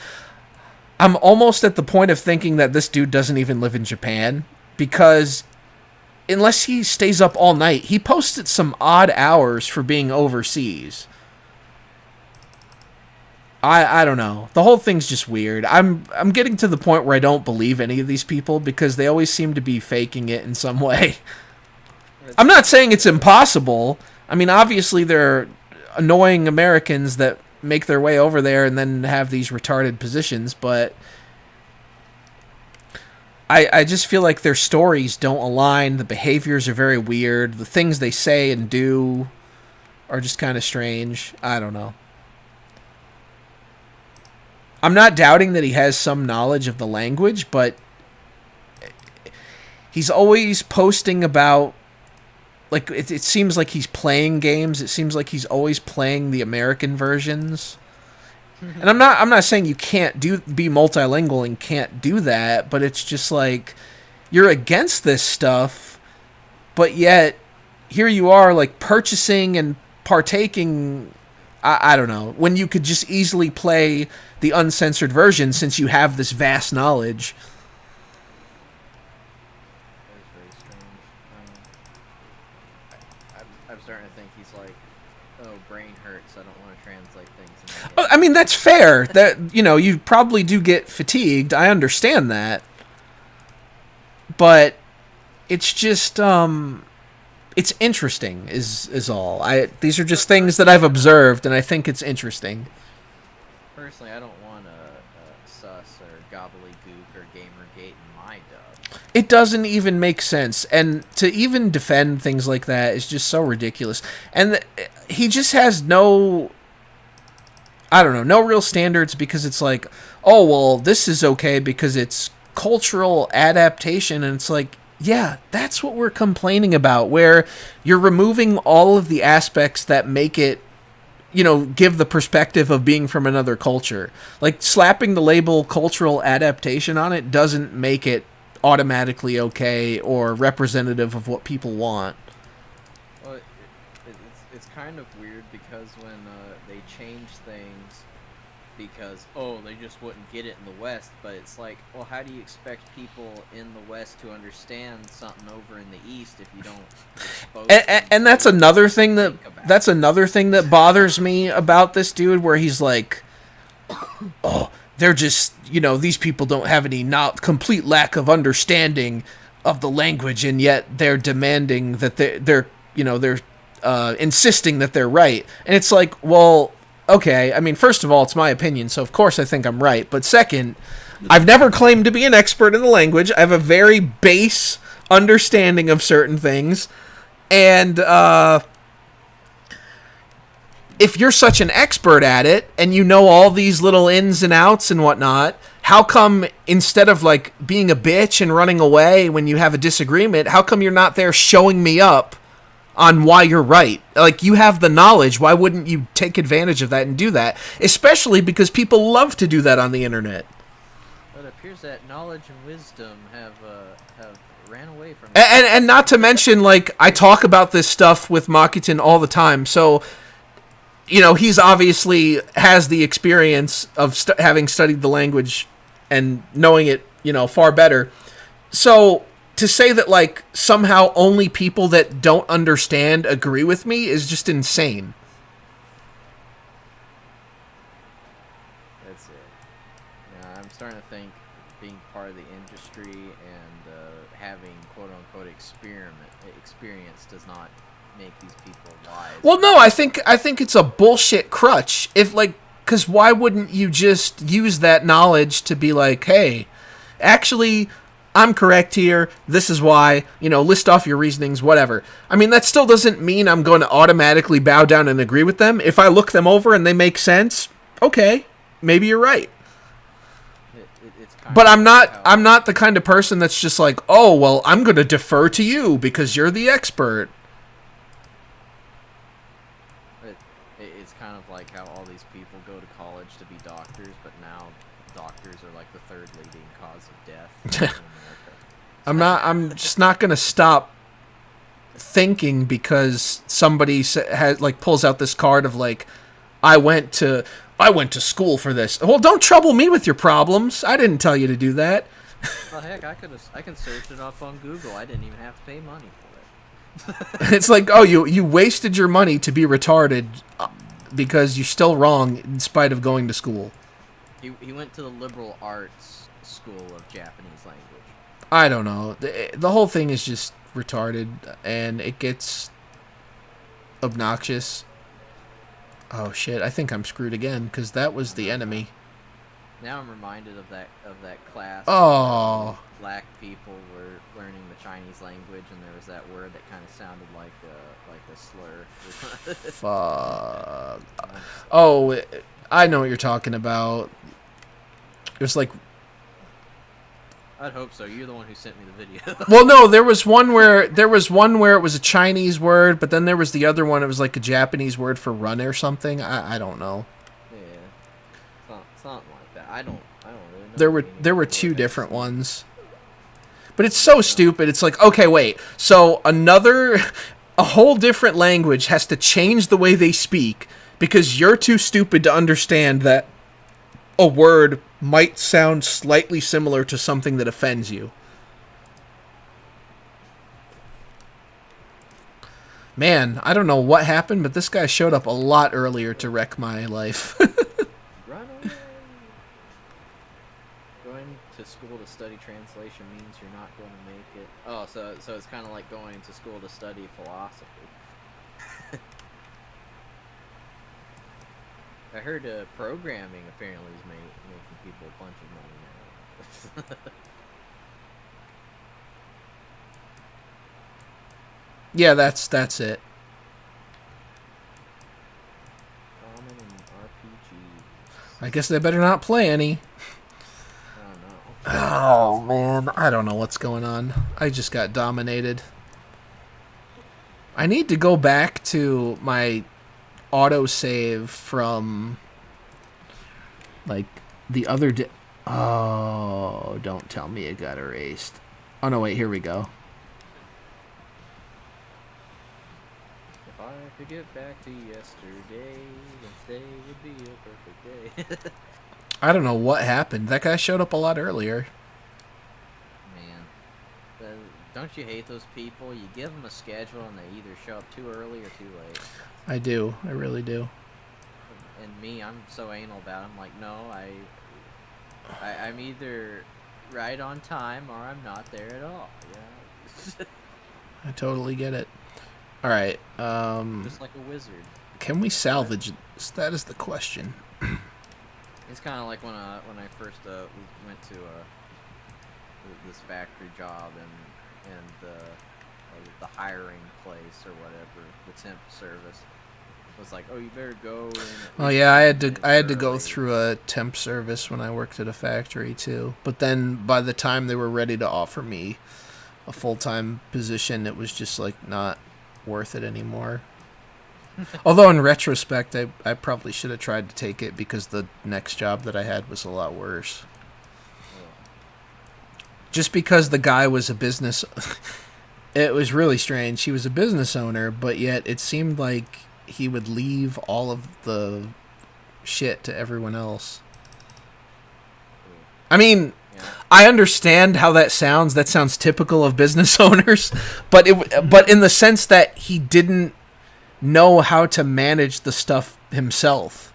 I'm almost at the point of thinking that this dude doesn't even live in Japan, because unless he stays up all night, he posted some odd hours for being overseas. I don't know. The whole thing's just weird. I'm getting to the point where I don't believe any of these people because they always seem to be faking it in some way. I'm not saying it's impossible. I mean, obviously there are annoying Americans that make their way over there and then have these retarded positions, but I just feel like their stories don't align. The behaviors are very weird. The things they say and do are just kind of strange. I don't know. I'm not doubting that he has some knowledge of the language, but he's always posting about, like, it seems like he's playing games. It seems like he's always playing the American versions. And I'm not saying you can't be multilingual and can't do that, but it's just like you're against this stuff, but yet here you are, like, purchasing and partaking. I don't know, when you could just easily play the uncensored version since you have this vast knowledge. That is very strange. I'm starting to think he's like, oh, brain hurts, I don't want to translate things. I mean, that's fair. That, you know, you probably do get fatigued. I understand that. But it's just, it's interesting is all. These are just things that I've observed, and I think it's interesting. Personally, I don't want a sus or gobbledygook or gamergate in my dub. It doesn't even make sense, and to even defend things like that is just so ridiculous. And he just has no, I don't know, no real standards, because it's like, oh, well, this is okay because it's cultural adaptation, and it's like, yeah, that's what we're complaining about, where you're removing all of the aspects that make it, you know, give the perspective of being from another culture. Like, slapping the label cultural adaptation on it doesn't make it automatically okay or representative of what people want. Well, it's kind of weird because when they change things because, oh, they just wouldn't get it in the West, but it's like, well, how do you expect people in the West to understand something over in the East if you don't expose and that's another thing that bothers me about this dude, where he's like, oh, they're just, you know, these people don't have any complete lack of understanding of the language, and yet they're demanding that they're insisting that they're right. And it's like, well, okay, I mean, first of all, it's my opinion, so of course I think I'm right. But second, I've never claimed to be an expert in the language. I have a very base understanding of certain things. And if you're such an expert at it, and you know all these little ins and outs and whatnot, how come instead of, like, being a bitch and running away when you have a disagreement, how come you're not there showing me up on why you're right? Like, you have the knowledge. Why wouldn't you take advantage of that and do that? Especially because people love to do that on the internet. But it appears that knowledge and wisdom have ran away from and not to mention, like, I talk about this stuff with Makitin all the time, so, you know, he's obviously has the experience of having studied the language and knowing it, you know, far better. So to say that, like, somehow only people that don't understand agree with me is just insane. That's it. Yeah, I'm starting to think being part of the industry and having quote-unquote experience does not make these people wise. Well, no, I think it's a bullshit crutch. If, like, because why wouldn't you just use that knowledge to be like, hey, actually, I'm correct here, this is why, you know, list off your reasonings, whatever. I mean, that still doesn't mean I'm going to automatically bow down and agree with them. If I look them over and they make sense, okay, maybe you're right. But I'm not the kind of person that's just like, oh, well, I'm going to defer to you because you're the expert. It's kind of like how all these people go to college to be doctors, but now doctors are like the third leading cause of death in America. I'm just not going to stop thinking because somebody pulls out this card of, like, I went to school for this. Well, don't trouble me with your problems. I didn't tell you to do that. Well, heck, I can search it up on Google. I didn't even have to pay money for it. It's like, oh, you wasted your money to be retarded because you're still wrong in spite of going to school. He went to the liberal arts school of Japanese language. I don't know. The whole thing is just retarded, and it gets obnoxious. Oh shit! I think I'm screwed again because that was the enemy. Now I'm reminded of that class. Oh. Where black people were learning the Chinese language, and there was that word that kind of sounded like a slur. Fuck. Oh, I know what you're talking about. It was like. I'd hope so. You're the one who sent me the video. Well, no, there was one where it was a Chinese word, but then there was the other one. It was like a Japanese word for run or something. I don't know. Yeah, something like that. I don't really know. There were two different ones, but it's so stupid. It's like, okay, wait. So a whole different language has to change the way they speak because you're too stupid to understand that a word might sound slightly similar to something that offends you. Man, I don't know what happened, but this guy showed up a lot earlier to wreck my life. Run away. Going to school to study translation means you're not going to make it. Oh, so it's kind of like going to school to study philosophy. I heard programming apparently is making people a bunch of money now. Yeah, that's it. Common in RPGs. I guess they better not play any. I don't know. Oh, man. I don't know what's going on. I just got dominated. I need to go back to my autosave from, like, the other day. Oh, don't tell me it got erased. Oh, no, wait. Here we go. If I could get back to yesterday, then today would be a perfect day. I don't know what happened. That guy showed up a lot earlier. Man, don't you hate those people? You give them a schedule and they either show up too early or too late. I do. I really do. And me, I'm so anal about it. I'm like, no, I'm either right on time or I'm not there at all. Yeah. I totally get it. All right. Just like a wizard. Can we salvage this? That is the question. It's kind of like when I first went to this factory job and the hiring place or whatever, the temp service was like, oh, you better go in. Oh yeah, I had to go through a temp service when I worked at a factory too. But then by the time they were ready to offer me a full-time position, it was just like not worth it anymore. Although in retrospect, I probably should have tried to take it because the next job that I had was a lot worse. Just because the guy was a business... It was really strange. He was a business owner, but yet it seemed like he would leave all of the shit to everyone else. I mean, yeah. I understand how that sounds. That sounds typical of business owners, but in the sense that he didn't know how to manage the stuff himself.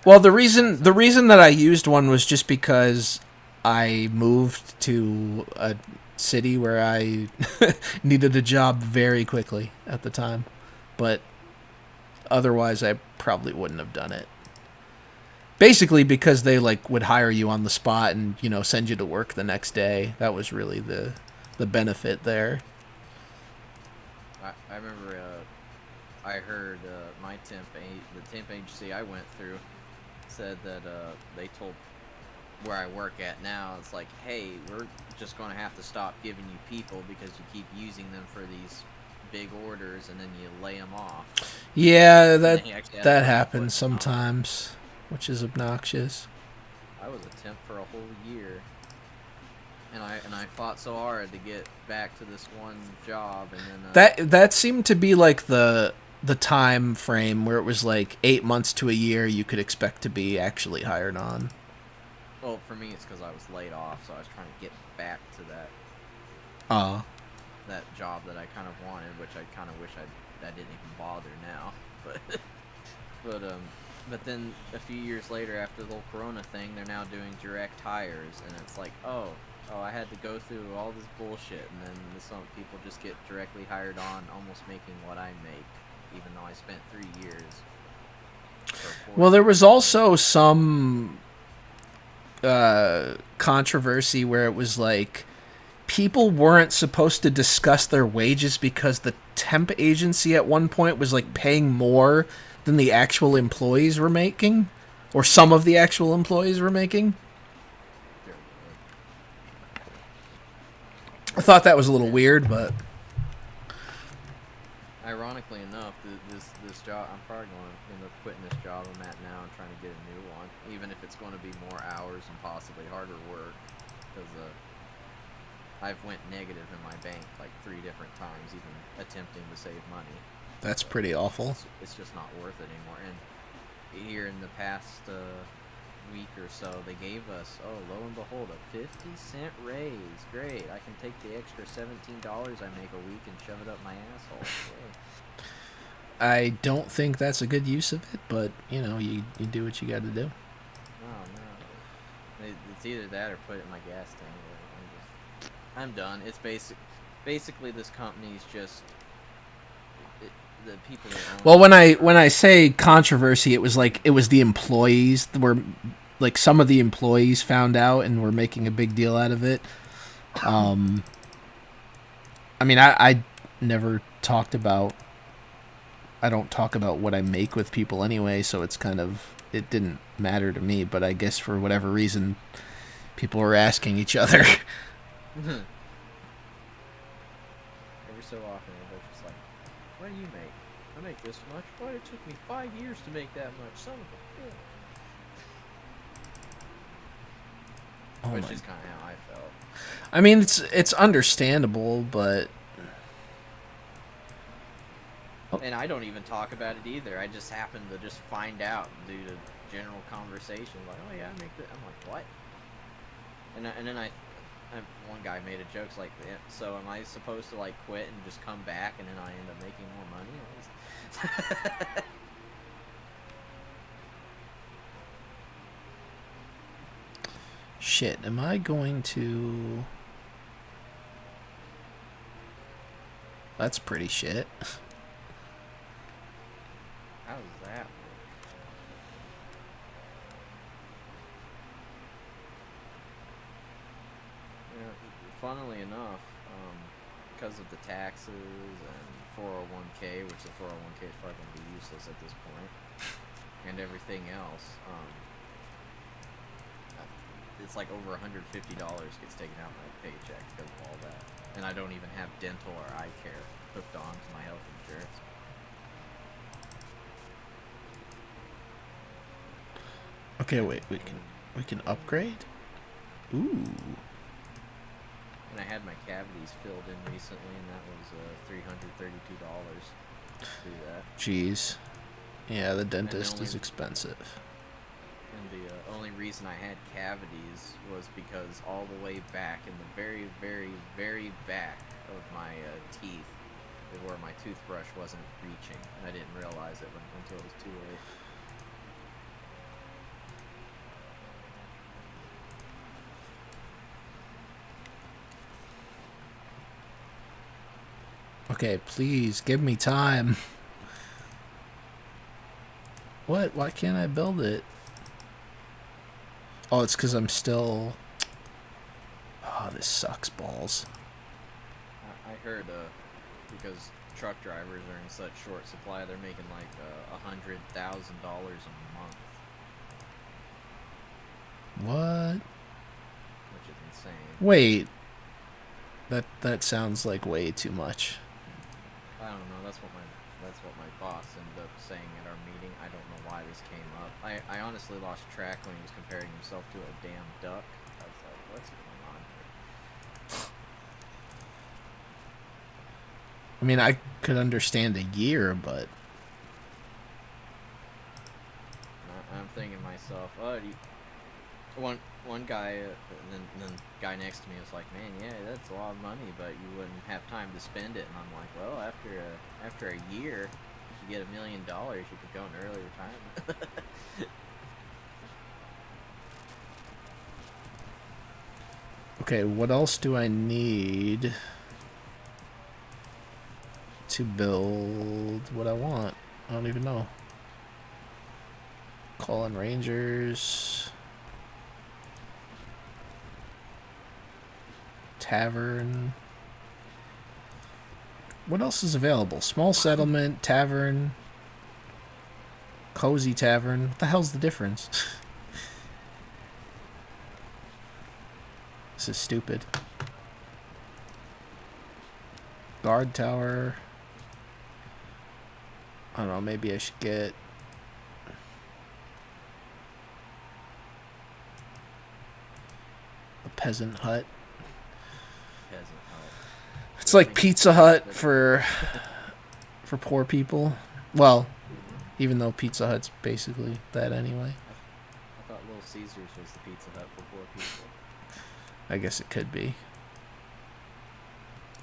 Well, the reason that I used one was just because I moved to a city where I needed a job very quickly at the time, but otherwise I probably wouldn't have done it. Basically because they like would hire you on the spot and, you know, send you to work the next day. That was really the benefit there. I remember I heard the temp agency I went through said that they told where I work at now, it's like, hey, we're just going to have to stop giving you people because you keep using them for these big orders and then you lay them off. Yeah, that happens sometimes, which is obnoxious. I was a temp for a whole year. And I fought so hard to get back to this one job, and then that seemed to be like the time frame where it was like 8 months to a year you could expect to be actually hired on. Well, for me it's because I was laid off, so I was trying to get back to that. that job that I kind of wanted, which I kind of wish I didn't even bother now. But but then a few years later, after the whole Corona thing, they're now doing direct hires, and it's like, oh, I had to go through all this bullshit, and then some people just get directly hired on, almost making what I make, even though I spent 3 years. Well, there was also some controversy where it was like people weren't supposed to discuss their wages because the temp agency at one point was like paying more than the actual employees were making, or some of the actual employees were making. I thought that was a little weird, but ironically enough, this job, I'm probably going to end up quitting this job I'm at now and trying to get a new one, even if it's going to be more hours and possibly harder work, because I've went negative in my bank like 3 different times, even attempting to save money. that's pretty awful. It's just not worth it anymore. And here in the past week or so, they gave us, lo and behold, a 50-cent raise. Great, I can take the extra $17 I make a week and shove it up my asshole. Yay. I don't think that's a good use of it, but you know, you do what you got to do. No. It's either that or put it in my gas tank. I'm done. It's basically this company's just the people that own. Well, when I say controversy, it was the employees were like, some of the employees found out and were making a big deal out of it. I mean, I never talked about. I don't talk about what I make with people anyway, so it's kind of, it didn't matter to me. But I guess for whatever reason, people were asking each other. Every so often, they're just like, "What do you make? I make this much. Why it took me 5 years to make that much? Son of a bitch." Oh Which my. is kind of how I felt. I mean, it's understandable, but And I don't even talk about it either. I just happen to just find out due to general conversation. Like, oh yeah, I make that. I'm like, what? And then one guy made a joke like, so am I supposed to like quit and just come back and then I end up making more money? shit, am I going to... That's pretty shit. How does that work? You know, funnily enough, because of the taxes and 401k, which the 401k is probably going to be useless at this point, and everything else, it's like over $150 gets taken out of my paycheck because of all that. And I don't even have dental or eye care hooked on to my health insurance. Okay, wait, we can upgrade? Ooh. And I had my cavities filled in recently, and that was $332 to do that. Jeez. Yeah, the dentist is expensive. And the only reason I had cavities was because all the way back in the very, very, very back of my teeth is where my toothbrush wasn't reaching. And I didn't realize it until it was too late. Okay, please, give me time. What? Why can't I build it? Oh, it's because I'm still... Oh, this sucks balls. I heard because truck drivers are in such short supply, they're making like $100,000 a month. What? Which is insane. Wait. That sounds like way too much. I don't know. That's what my boss ended up saying at our meeting. I don't know why this came up. I honestly lost track when he was comparing himself to a damn duck. I was like, what's going on here? I mean, I could understand a year, but... I'm thinking to myself, one guy, and then the guy next to me was like, "Man, yeah, that's a lot of money, but you wouldn't have time to spend it." And I'm like, "Well, after a year, if you get $1 million, you could go into early retirement." Okay, what else do I need to build what I want? I don't even know. Call in Rangers. Tavern. What else is available? Small settlement, tavern, cozy tavern. What the hell's the difference? This is stupid. Guard tower. I don't know, maybe I should get a peasant hut. Peasant hut. It's like Pizza Hut for poor people. Well, even though Pizza Hut's basically that anyway. I thought Little Caesars was the Pizza Hut for poor people. I guess it could be.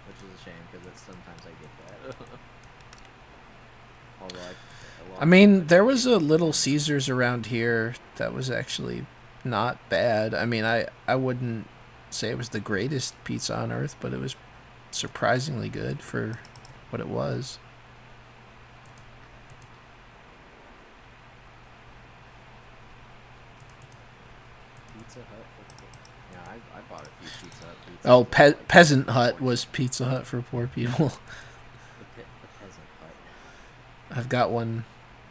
Which is a shame, because sometimes I get that. Although I mean, there was a Little Caesars around here that was actually not bad. I mean, I wouldn't say it was the greatest pizza on earth, but it was surprisingly good for what it was. Pizza Hut yeah, I bought a few Pizza Hut pizzas. Oh, Peasant Hut was Pizza Hut for poor people. The Peasant Hut. I've got one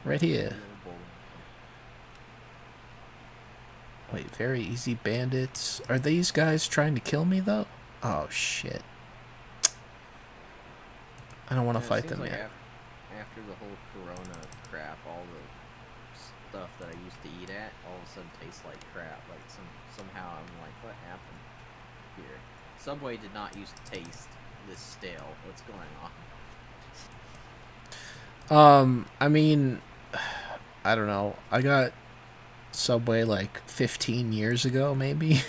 right here. Wait, very easy bandits. Are these guys trying to kill me, though? Oh, shit. I don't want to fight them like yet. After the whole Corona crap, all the stuff that I used to eat at all of a sudden tastes like crap. Like somehow I'm like, what happened here? Subway did not used to taste this stale. What's going on? I mean, I don't know. I got Subway like 15 years ago, maybe.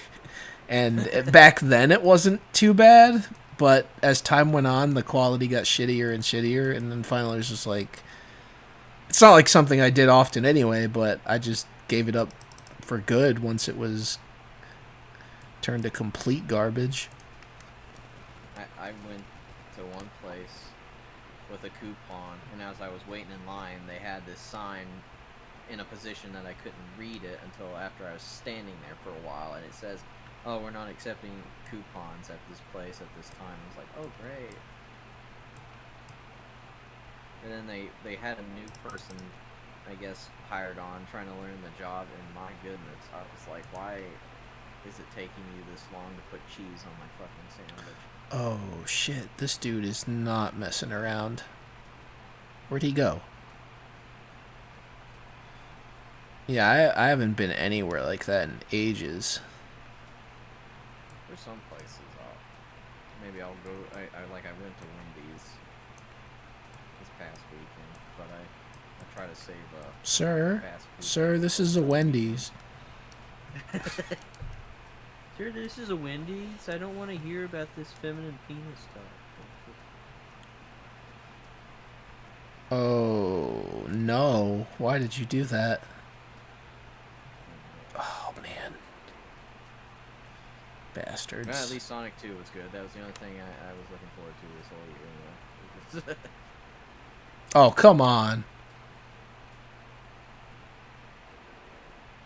And back then it wasn't too bad. But as time went on, the quality got shittier and shittier. And then finally it was just like... It's not like something I did often anyway, but I just gave it up for good once it was turned to complete garbage. I went to one place with a coupon, and as I was waiting in line, they had this sign in a position that I couldn't read it until after I was standing there for a while, and it says, "Oh, we're not accepting coupons at this place at this time." I was like, "Oh, great." And then they had a new person, I guess, hired on, trying to learn the job, and my goodness, I was like, why is it taking you this long to put cheese on my fucking sandwich? Oh, shit. This dude is not messing around. Where'd he go? Yeah, I haven't been anywhere like that in ages. There's some places maybe I'll go. I went to Wendy's this past weekend, but I try to save fast food. Sir, this is a Wendy's. Sir, this is a Wendy's. I don't want to hear about this feminine penis stuff. Oh, no. Why did you do that? Oh, man. Bastards. Well, at least Sonic 2 was good. That was the only thing I was looking forward to this whole year. Oh, come on.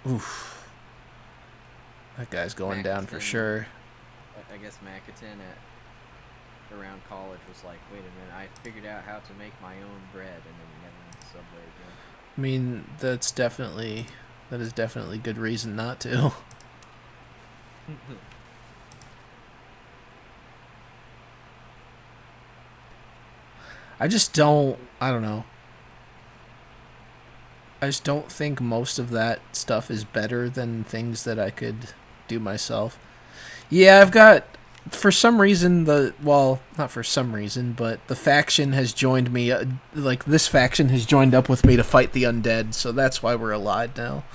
Oof. That guy's going down for sure. I guess Macatan around college was like, wait a minute, I figured out how to make my own bread, and then you never went to Subway again. I mean, that is definitely good reason not to. I don't know. I just don't think most of that stuff is better than things that I could do myself. Yeah, I've got, for some reason, not for some reason, but the faction has joined me, this faction has joined up with me to fight the undead, so that's why we're allied now.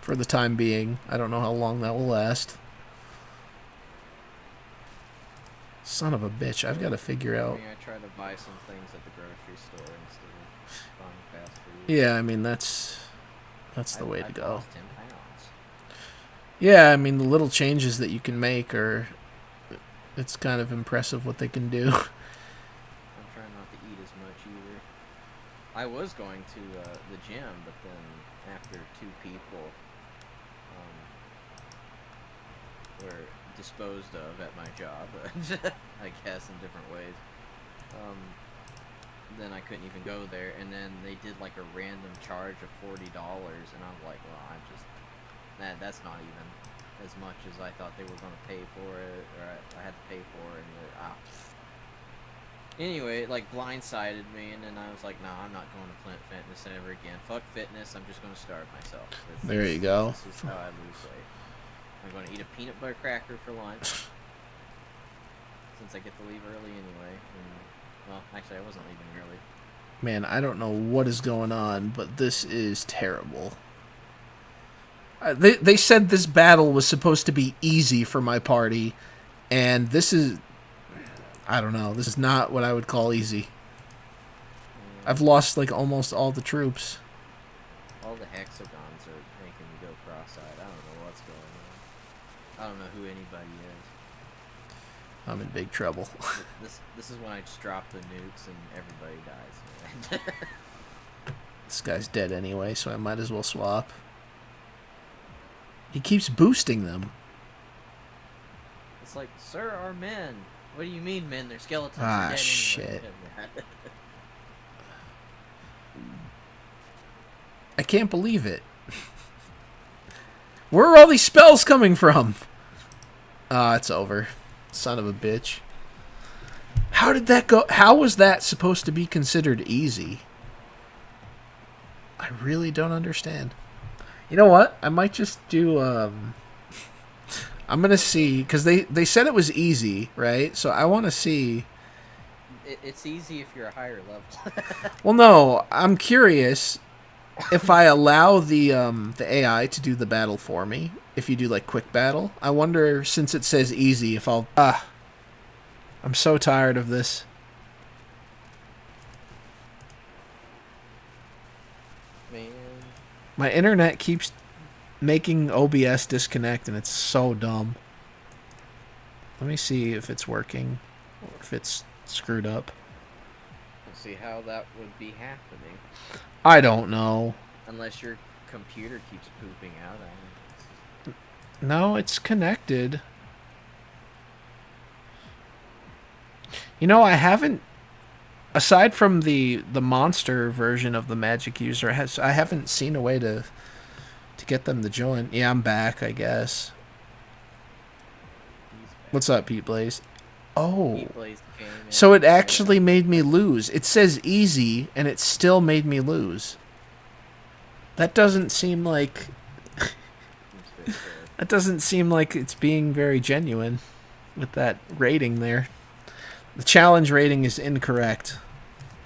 for the time being. I don't know how long that will last. Son of a bitch. I've got to figure I out. mean, I try to buy some things at the grocery store instead of buying fast food. Yeah, I mean, that's the way to I've go. lost 10 pounds. Yeah, I mean, the little changes that you can make are... It's kind of impressive what they can do. I'm trying not to eat as much either. I was going to the gym, but then after 2 people were disposed of at my job, I guess in different ways, then I couldn't even go there. And then they did like a random charge of $40, and I'm like, well, I'm just that's not even as much as I thought they were going to pay for it, or I had to pay for it. And anyway, it like blindsided me, and then I was like, nah, I'm not going to Planet Fitness ever again. Fuck fitness, I'm just going to starve myself. There you go. This is how I lose weight. I'm going to eat a peanut butter cracker for lunch, since I get to leave early anyway. And, well, actually, I wasn't leaving early. Man, I don't know what is going on, but this is terrible. They said this battle was supposed to be easy for my party, and this is... I don't know. This is not what I would call easy. I've lost, like, almost all the troops. All the hexagons are making me go cross-eyed. I don't know what's going on. I don't know who anybody is. I'm in big trouble. This is when I just drop the nukes and everybody dies. This guy's dead anyway, so I might as well swap. He keeps boosting them. It's like, sir, our men. What do you mean, men? They're skeletons. Ah, They're dead shit. anyway. I can't believe it. Where are all these spells coming from? Ah, it's over. Son of a bitch. How did that go? How was that supposed to be considered easy? I really don't understand. You know what? I might just do... I'm going to see... Because they said it was easy, right? So I want to see... It's easy if you're a higher level. Well, no. I'm curious if I allow the AI to do the battle for me. If you do, like, quick battle. I wonder, since it says easy, if I'll... I'm so tired of this. Man. My internet keeps making OBS disconnect, and it's so dumb. Let me see if it's working, or if it's screwed up. Let's see how that would be happening. I don't know. Unless your computer keeps pooping out. No, it's connected. You know, I haven't... Aside from the monster version of the magic user, I haven't seen a way to get them to join. Yeah, I'm back, I guess. What's up, Pete Blaze? Oh. Pete Blaze came in. So it actually made me lose. It says easy, and it still made me lose. That doesn't seem like... That doesn't seem like it's being very genuine with that rating there. The challenge rating is incorrect.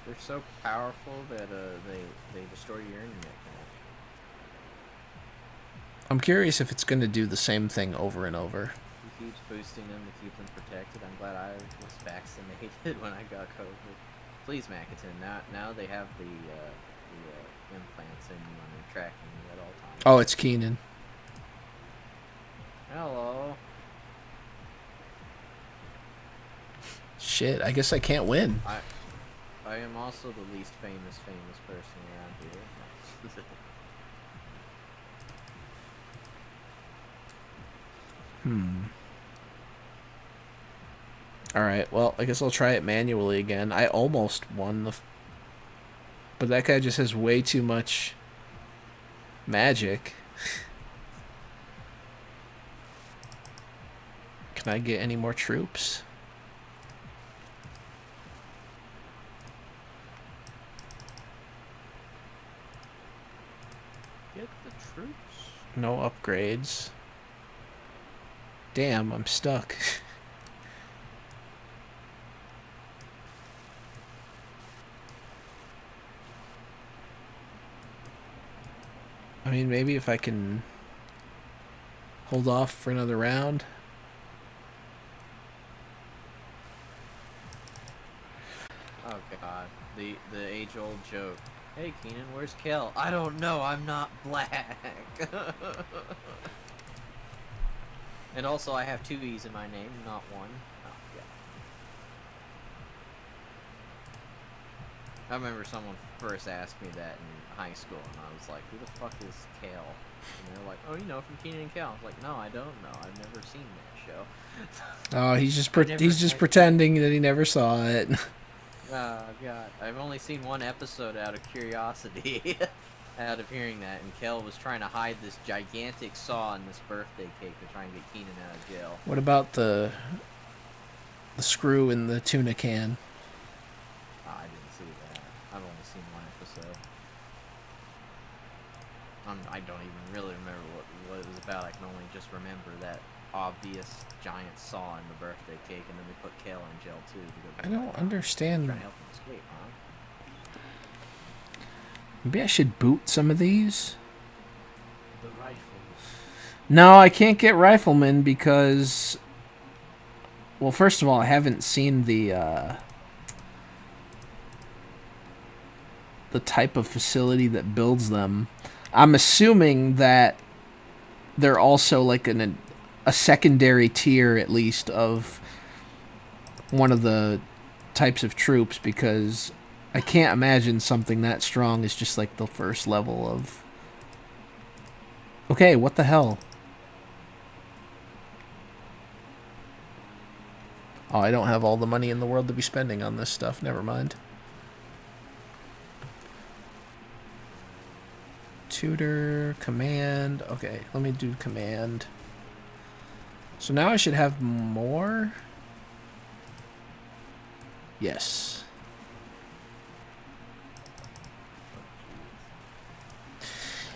They're so powerful that they destroy your internet connection. I'm curious if it's going to do the same thing over and over. He keeps boosting them to keep them protected. I'm glad I was vaccinated when I got COVID. Please, Mackinton. Now they have the implants in you and they're tracking you at all times. Oh, it's Keenan. Hello. Shit, I guess I can't win. I am also the least famous person around here. Alright, well, I guess I'll try it manually again. I almost won but that guy just has way too much magic. Can I get any more troops? Get the troops. No upgrades. Damn, I'm stuck. I mean, maybe if I can hold off for another round. Oh god, the age-old joke. Hey Keenan, where's Kel? I don't know. I'm not black. And also, I have 2 E's in my name, not 1. Oh, yeah. I remember someone first asked me that in high school, and I was like, "Who the fuck is Kel?" And they're like, "Oh, you know, from Keenan and Kel." I was like, "No, I don't know. I've never seen that show." Oh, he's just I never- he's just I- pretending that he never saw it. Oh god, I've only seen 1 episode out of curiosity, out of hearing that, and Kel was trying to hide this gigantic saw in this birthday cake to try and get Keenan out of jail. What about the screw in the tuna can? Oh, I didn't see that. I've only seen 1 episode. I don't even really remember what it was about. I can only just remember that obvious giant saw in the birthday cake, and then they put Kel in jail too. I don't understand. Trying to help him escape, huh? Maybe I should boot some of these. The rifle. No, I can't get Rifleman because, well, first of all, I haven't seen the type of facility that builds them. I'm assuming that they're also like a secondary tier, at least, of one of the types of troops, because I can't imagine something that strong is just like the first level of... Okay, what the hell? Oh, I don't have all the money in the world to be spending on this stuff. Never mind. Tutor, command. Okay, let me do command. So now I should have more. Yes.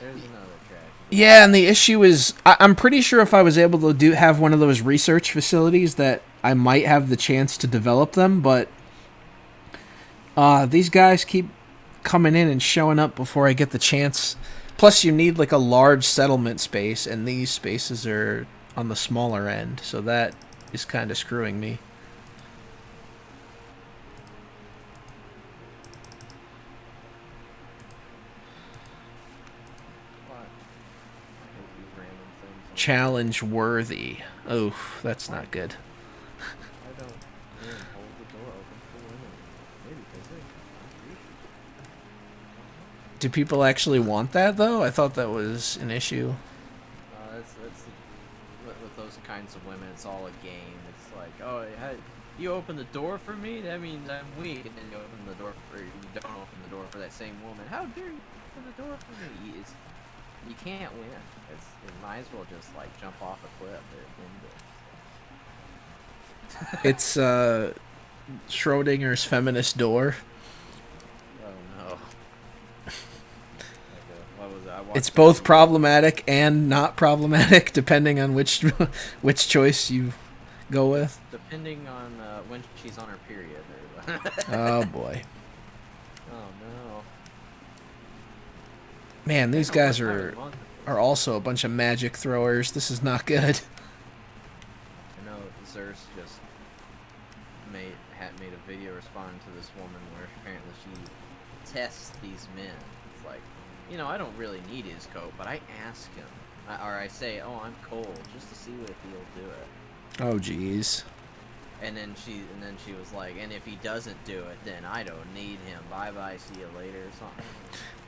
There's another track. Yeah, and the issue is, I'm pretty sure if I was able to have one of those research facilities that I might have the chance to develop them, but these guys keep coming in and showing up before I get the chance. Plus, you need like a large settlement space, and these spaces are on the smaller end, so that is kind of screwing me. What? I hate these random things. Challenge worthy. Oh, that's not good. I don't even hold the door open for women. Maybe because they Do people actually want that, though? I thought that was an issue. that's with those kinds of women, it's all a game. It's like, oh, you open the door for me, that means I'm weak, and then you open the door for, you don't open the door for that same woman. How dare you open the door for me? You can't win. You might as well just like jump off a cliff or end it. It's Schrodinger's feminist door. Oh no. What was that? It's both problematic and not problematic, depending on which choice you go with. Depending on when she's on her period. Oh boy, Oh no. man, these guys What are time of month it is. also a bunch of magic throwers. This is not good. I know Zerst just made a video responding to this woman where apparently she tests these men. It's like, I don't really need his coat, but I ask him, or I say, "Oh, I'm cold," just to see if he'll do it. Oh jeez. And then she was like, "And if he doesn't do it, then I don't need him. Bye bye, see you later," or something.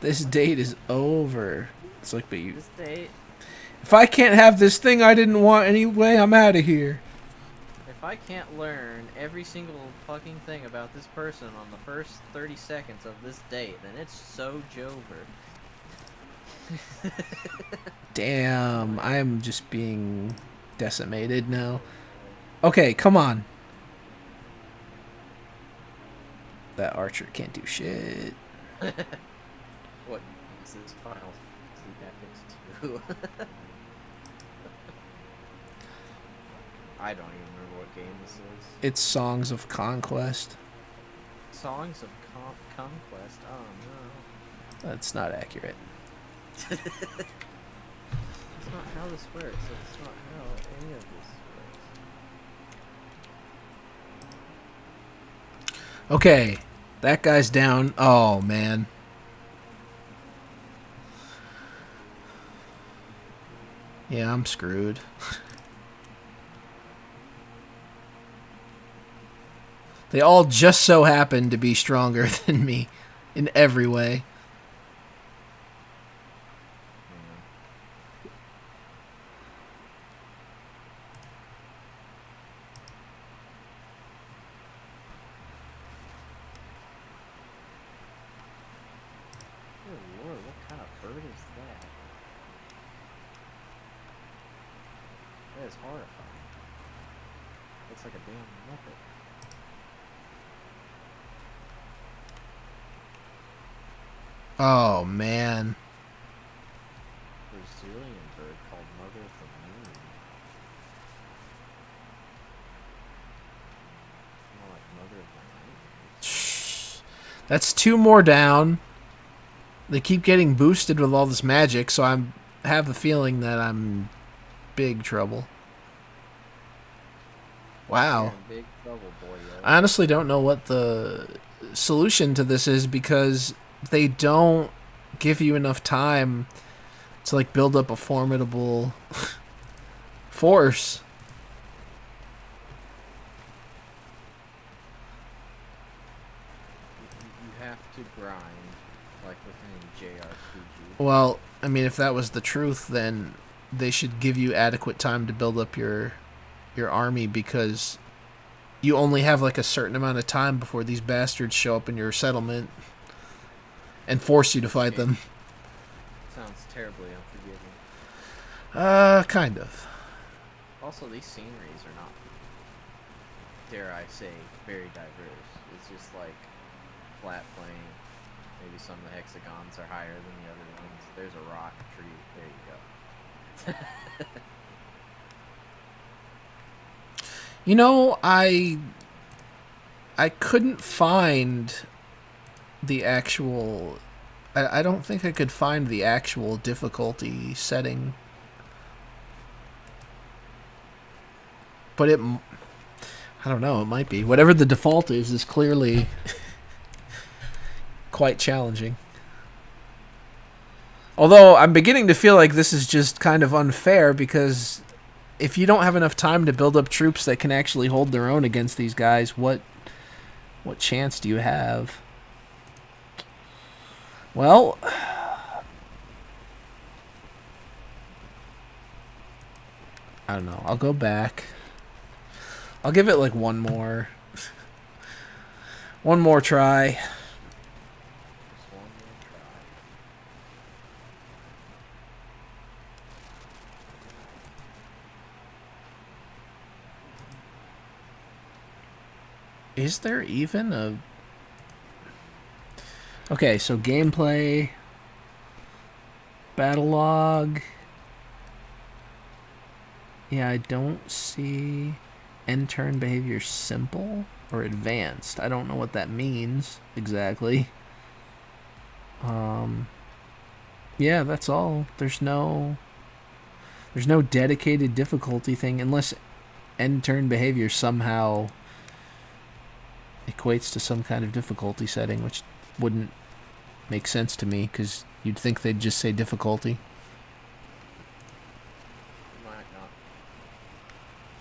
This date is over. It's like, but you... This date, If I can't have this thing I didn't want anyway, I'm out of here. if I can't learn every single fucking thing about this person on the first 30 seconds of this date, then it's so Jover. Damn, I'm just being decimated now. Okay, come on. That archer can't do shit. What is this Final Fantasy Tactics 2? I don't even remember what game this is. It's Songs of Conquest. Songs of Conquest. Oh That's not accurate. no. not how this works. That's not how any of this works. Okay, that guy's down. Oh, man. Yeah, I'm screwed. They all just so happen to be stronger than me in every way. Good lord, what kind of bird is that? That is horrifying. Looks like a damn muppet. Oh, man. Brazilian bird called Mother of the Moon. More like Mother of the Nightmares. That's 2 more down. They keep getting boosted with all this magic, so I have the feeling that I'm in big trouble. Wow. You're in big trouble, boyo. I honestly don't know what the solution to this is, because they don't give you enough time to like build up a formidable force. You have to grind, like with any JRPG. Well, I mean, if that was the truth, then they should give you adequate time to build up your army, because you only have like a certain amount of time before these bastards show up in your settlement and force you to fight them. Sounds terribly unforgiving. Kind of. Also, these sceneries are not, dare I say, very diverse. It's just like flat plain. Maybe some of the hexagons are higher than the other ones. There's a rock tree. There you go. You know, I couldn't find the actual... I don't think I could find the actual difficulty setting. But it... I don't know, it might be. Whatever the default is clearly quite challenging. Although, I'm beginning to feel like this is just kind of unfair, because if you don't have enough time to build up troops that can actually hold their own against these guys, what chance do you have? Well, I don't know. I'll go back. I'll give it like one more try. Just one more try. Is there even a... Okay, so gameplay, battle log. Yeah, I don't see end turn behavior simple or advanced. I don't know what that means exactly. Yeah, that's all. There's no dedicated difficulty thing, unless end turn behavior somehow equates to some kind of difficulty setting, which wouldn't make sense to me, because you'd think they'd just say difficulty. Might not.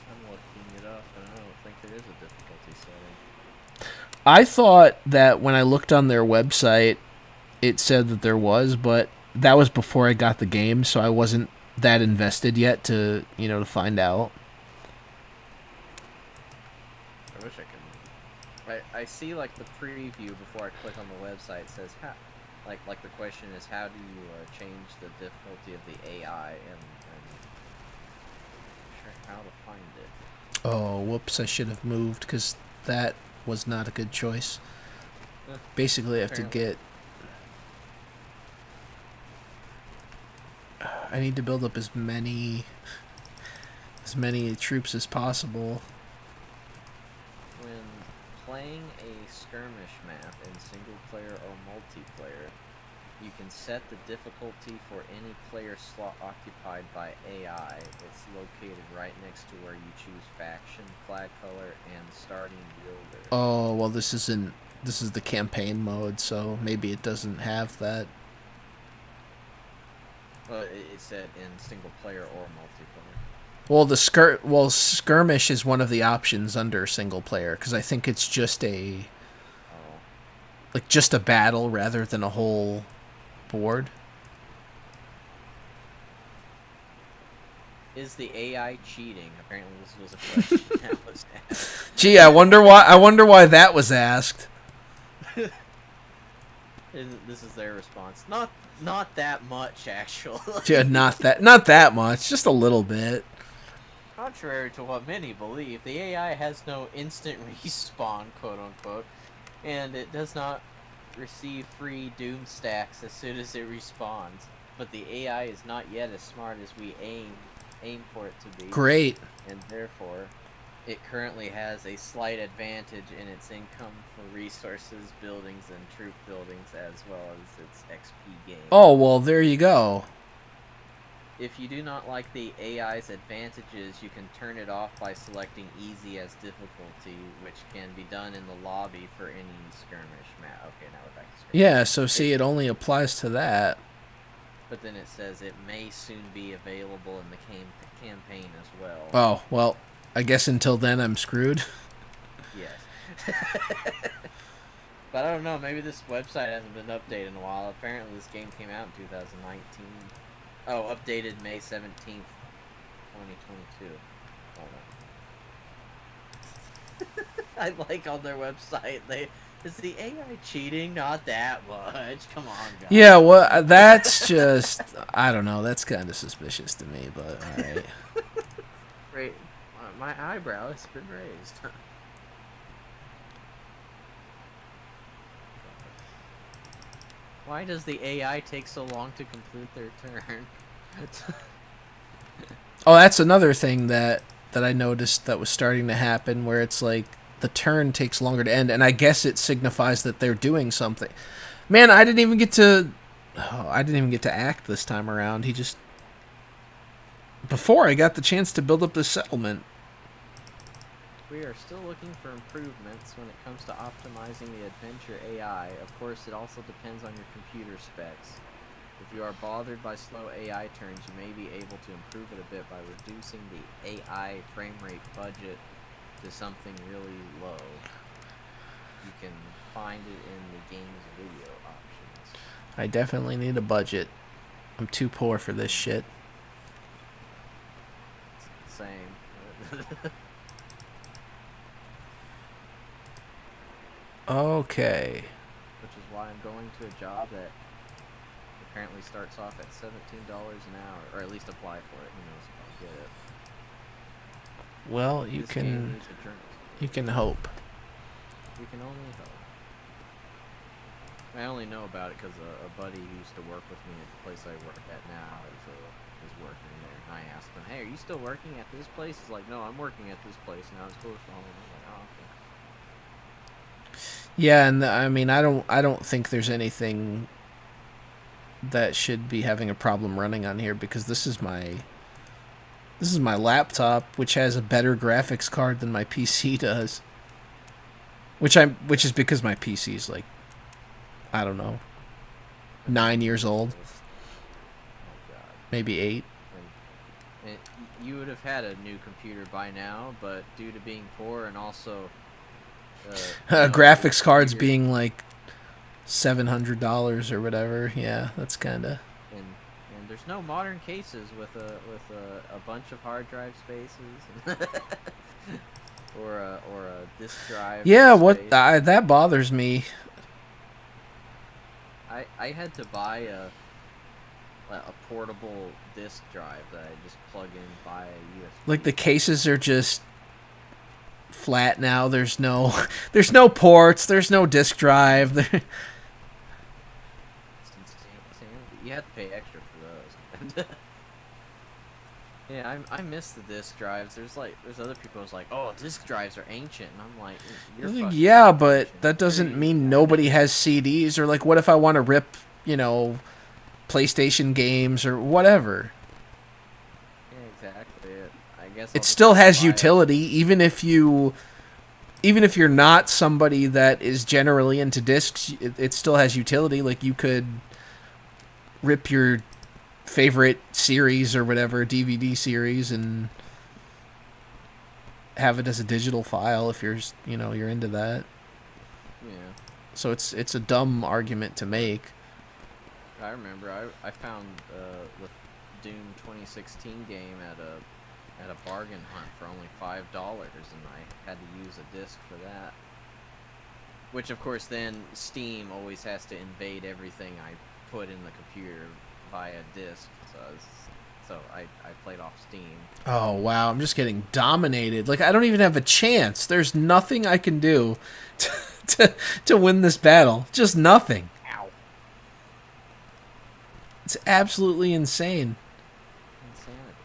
I'm looking it up, and I don't think there is a difficulty setting. I thought that when I looked on their website, it said that there was, but that was before I got the game, so I wasn't that invested yet to find out. I wish I could. I see like the preview before I click on the website. It says how, like the question is, how do you change the difficulty of the AI, and I'm not sure how to find it. Oh, whoops, I should have moved, because that was not a good choice. Basically, I have to get... I need to build up as many troops as possible. When playing a skirmish map in single player or multiplayer, You can set the difficulty for any player slot occupied by AI. It's located right next to where you choose faction, flag color, and starting builder. Oh, well, this isn't. This is the campaign mode, so maybe it doesn't have that. Well, it said in single player or multiplayer. Well, skirmish is one of the options under single player because I think it's just Oh. just a battle rather than a whole board. Is the AI cheating? Apparently, this was a question that was asked. Gee, I wonder why that was asked. This is their response. Not that much, actually. Yeah, not that much, just a little bit. Contrary to what many believe, the AI has no instant respawn, quote unquote, and it does not receive free doom stacks as soon as it respawns. But the AI is not yet as smart as we aim for it to be. Great. And therefore, it currently has a slight advantage in its income for resources, buildings, and troop buildings, as well as its XP gain. Oh, well, there you go. If you do not like the AI's advantages, you can turn it off by selecting easy as difficulty, which can be done in the lobby for any skirmish map. Okay, now we're back to skirmish. Yeah, so see, it only applies to that. But then it says it may soon be available in the campaign as well. Oh, well, I guess until then I'm screwed. Yes. But I don't know, maybe this website hasn't been updated in a while. Apparently this game came out in 2019. Oh, updated May 17th, 2022. Hold on. I like on their website, is the AI cheating? Not that much. Come on, guys. Yeah, well, that's just, I don't know, that's kind of suspicious to me, but alright. Right. My eyebrow has been raised. Why does the AI take so long to complete their turn? Oh, that's another thing that I noticed that was starting to happen, where it's like the turn takes longer to end, and I guess it signifies that they're doing something. Man, I didn't even get to act this time around. Before I got the chance to build up this settlement. We are still looking for improvements when it comes to optimizing the adventure AI. Of course, it also depends on your computer specs. If you are bothered by slow AI turns, you may be able to improve it a bit by reducing the AI frame rate budget to something really low. You can find it in the game's video options. I definitely need a budget. I'm too poor for this shit. Same. Okay. Which is why I'm going to a job that apparently starts off at $17 an hour, or at least apply for it. Who knows if I'll get it. Well, This game needs a journalist. you can hope. We can only hope. I only know about it because a buddy who used to work with me at the place I work at now is working there. And I asked him, "Hey, are you still working at this place?" He's like, "No, I'm working at this place now. It's close to home." I'm like, "Oh, okay." Yeah, and I mean, I don't think there's anything that should be having a problem running on here, because this is my laptop, which has a better graphics card than my PC does. Which is because my PC is like, I don't know, 9 years old, Oh God. maybe 8. And you would have had a new computer by now, but due to being poor and also Graphics cards being like $700 or whatever. Yeah, that's kind of. and there's no modern cases with a bunch of hard drive spaces or a disk drive. Yeah, space. that bothers me. I had to buy a portable disk drive that I just plug in via USB. Like the cases are just flat now. There's no ports. There's no disk drive. It's insane. You have to pay extra for those. Yeah, I miss the disk drives. There's other people who's like, "Oh, disk drives are ancient," and I'm like, "You're fucking Yeah, but ancient. that doesn't Period. mean nobody has CDs. Or like, what if I want to rip PlayStation games or whatever. Yeah, exactly. I guess It still has utility, even if you're not somebody that is generally into discs. It still has utility. Like, you could rip your favorite series or whatever DVD series and have it as a digital file if you're into that. Yeah. So it's a dumb argument to make. I remember I found the Doom 2016 game at a bargain hunt for only $5, and I had to use a disc for that. Which, of course, then Steam always has to invade everything I put in the computer via disc. So I played off Steam. Oh, wow. I'm just getting dominated. Like, I don't even have a chance. There's nothing I can do to win this battle. Just nothing. Ow. It's absolutely insane. Insanity.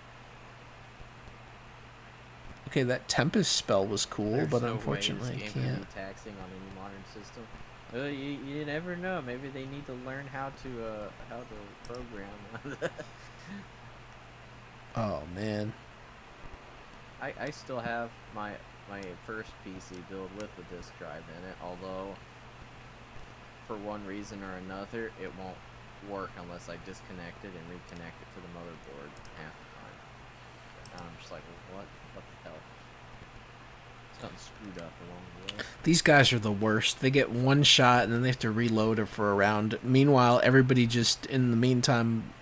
Okay, that Tempest spell was cool, There's but no unfortunately way I this game can't. could be taxing on any modern system. You never know. Maybe they need to learn how to program. Oh, man. I still have my first PC built with the disk drive in it, although for one reason or another it won't work unless I disconnect it and reconnect it to the motherboard half the time. And I'm just like, what the hell? Something screwed up along the way. These guys are the worst. They get one shot and then they have to reload it for a round. Meanwhile, everybody just, in the meantime,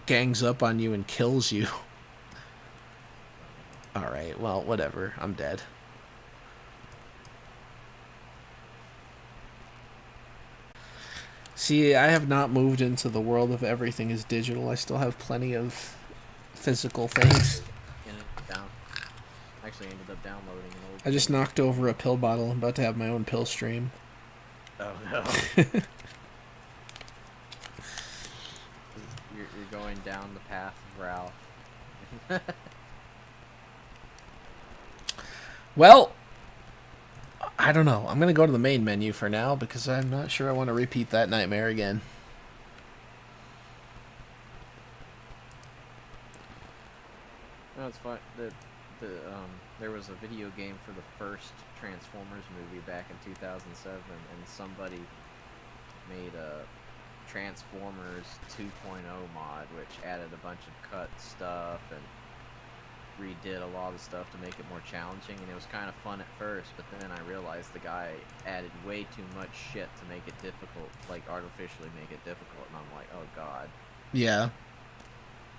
gangs up on you and kills you. Alright, well, whatever. I'm dead. See, I have not moved into the world of everything is digital. I still have plenty of physical things. Down. Actually ended up downloading an old I just knocked over a pill bottle. I'm about to have my own pill stream. Oh no. You're going down the path of Ralph. Well, I don't know. I'm going to go to the main menu for now because I'm not sure I want to repeat that nightmare again. No, it's fine. There was a video game for the first Transformers movie back in 2007, and somebody made a Transformers 2.0 mod, which added a bunch of cut stuff and redid a lot of stuff to make it more challenging, and it was kind of fun at first, but then I realized the guy added way too much shit to make it difficult, like artificially make it difficult, and I'm like, oh god. Yeah.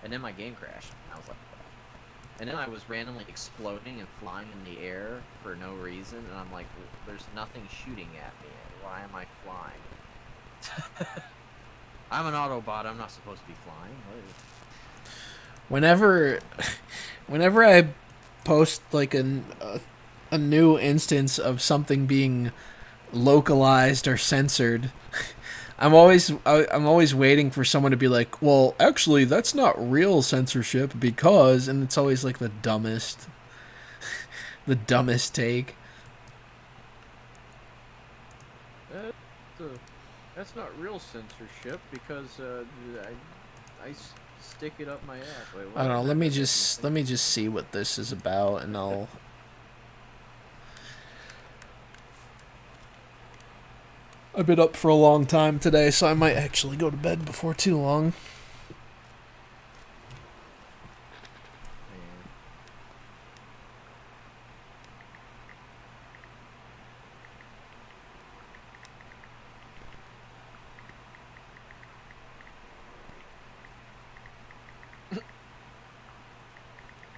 And then my game crashed, and I was like, and then I was randomly exploding and flying in the air for no reason, and I'm like, well, there's nothing shooting at me. Why am I flying? I'm an Autobot. I'm not supposed to be flying. Whenever I post like a new instance of something being localized or censored, I'm always waiting for someone to be like, well, actually, that's not real censorship because, and it's always like the dumbest take. That's not real censorship because I stick it up my ass. Wait, I don't know. Let me just see what this is about, and I'll. I've been up for a long time today, so I might actually go to bed before too long.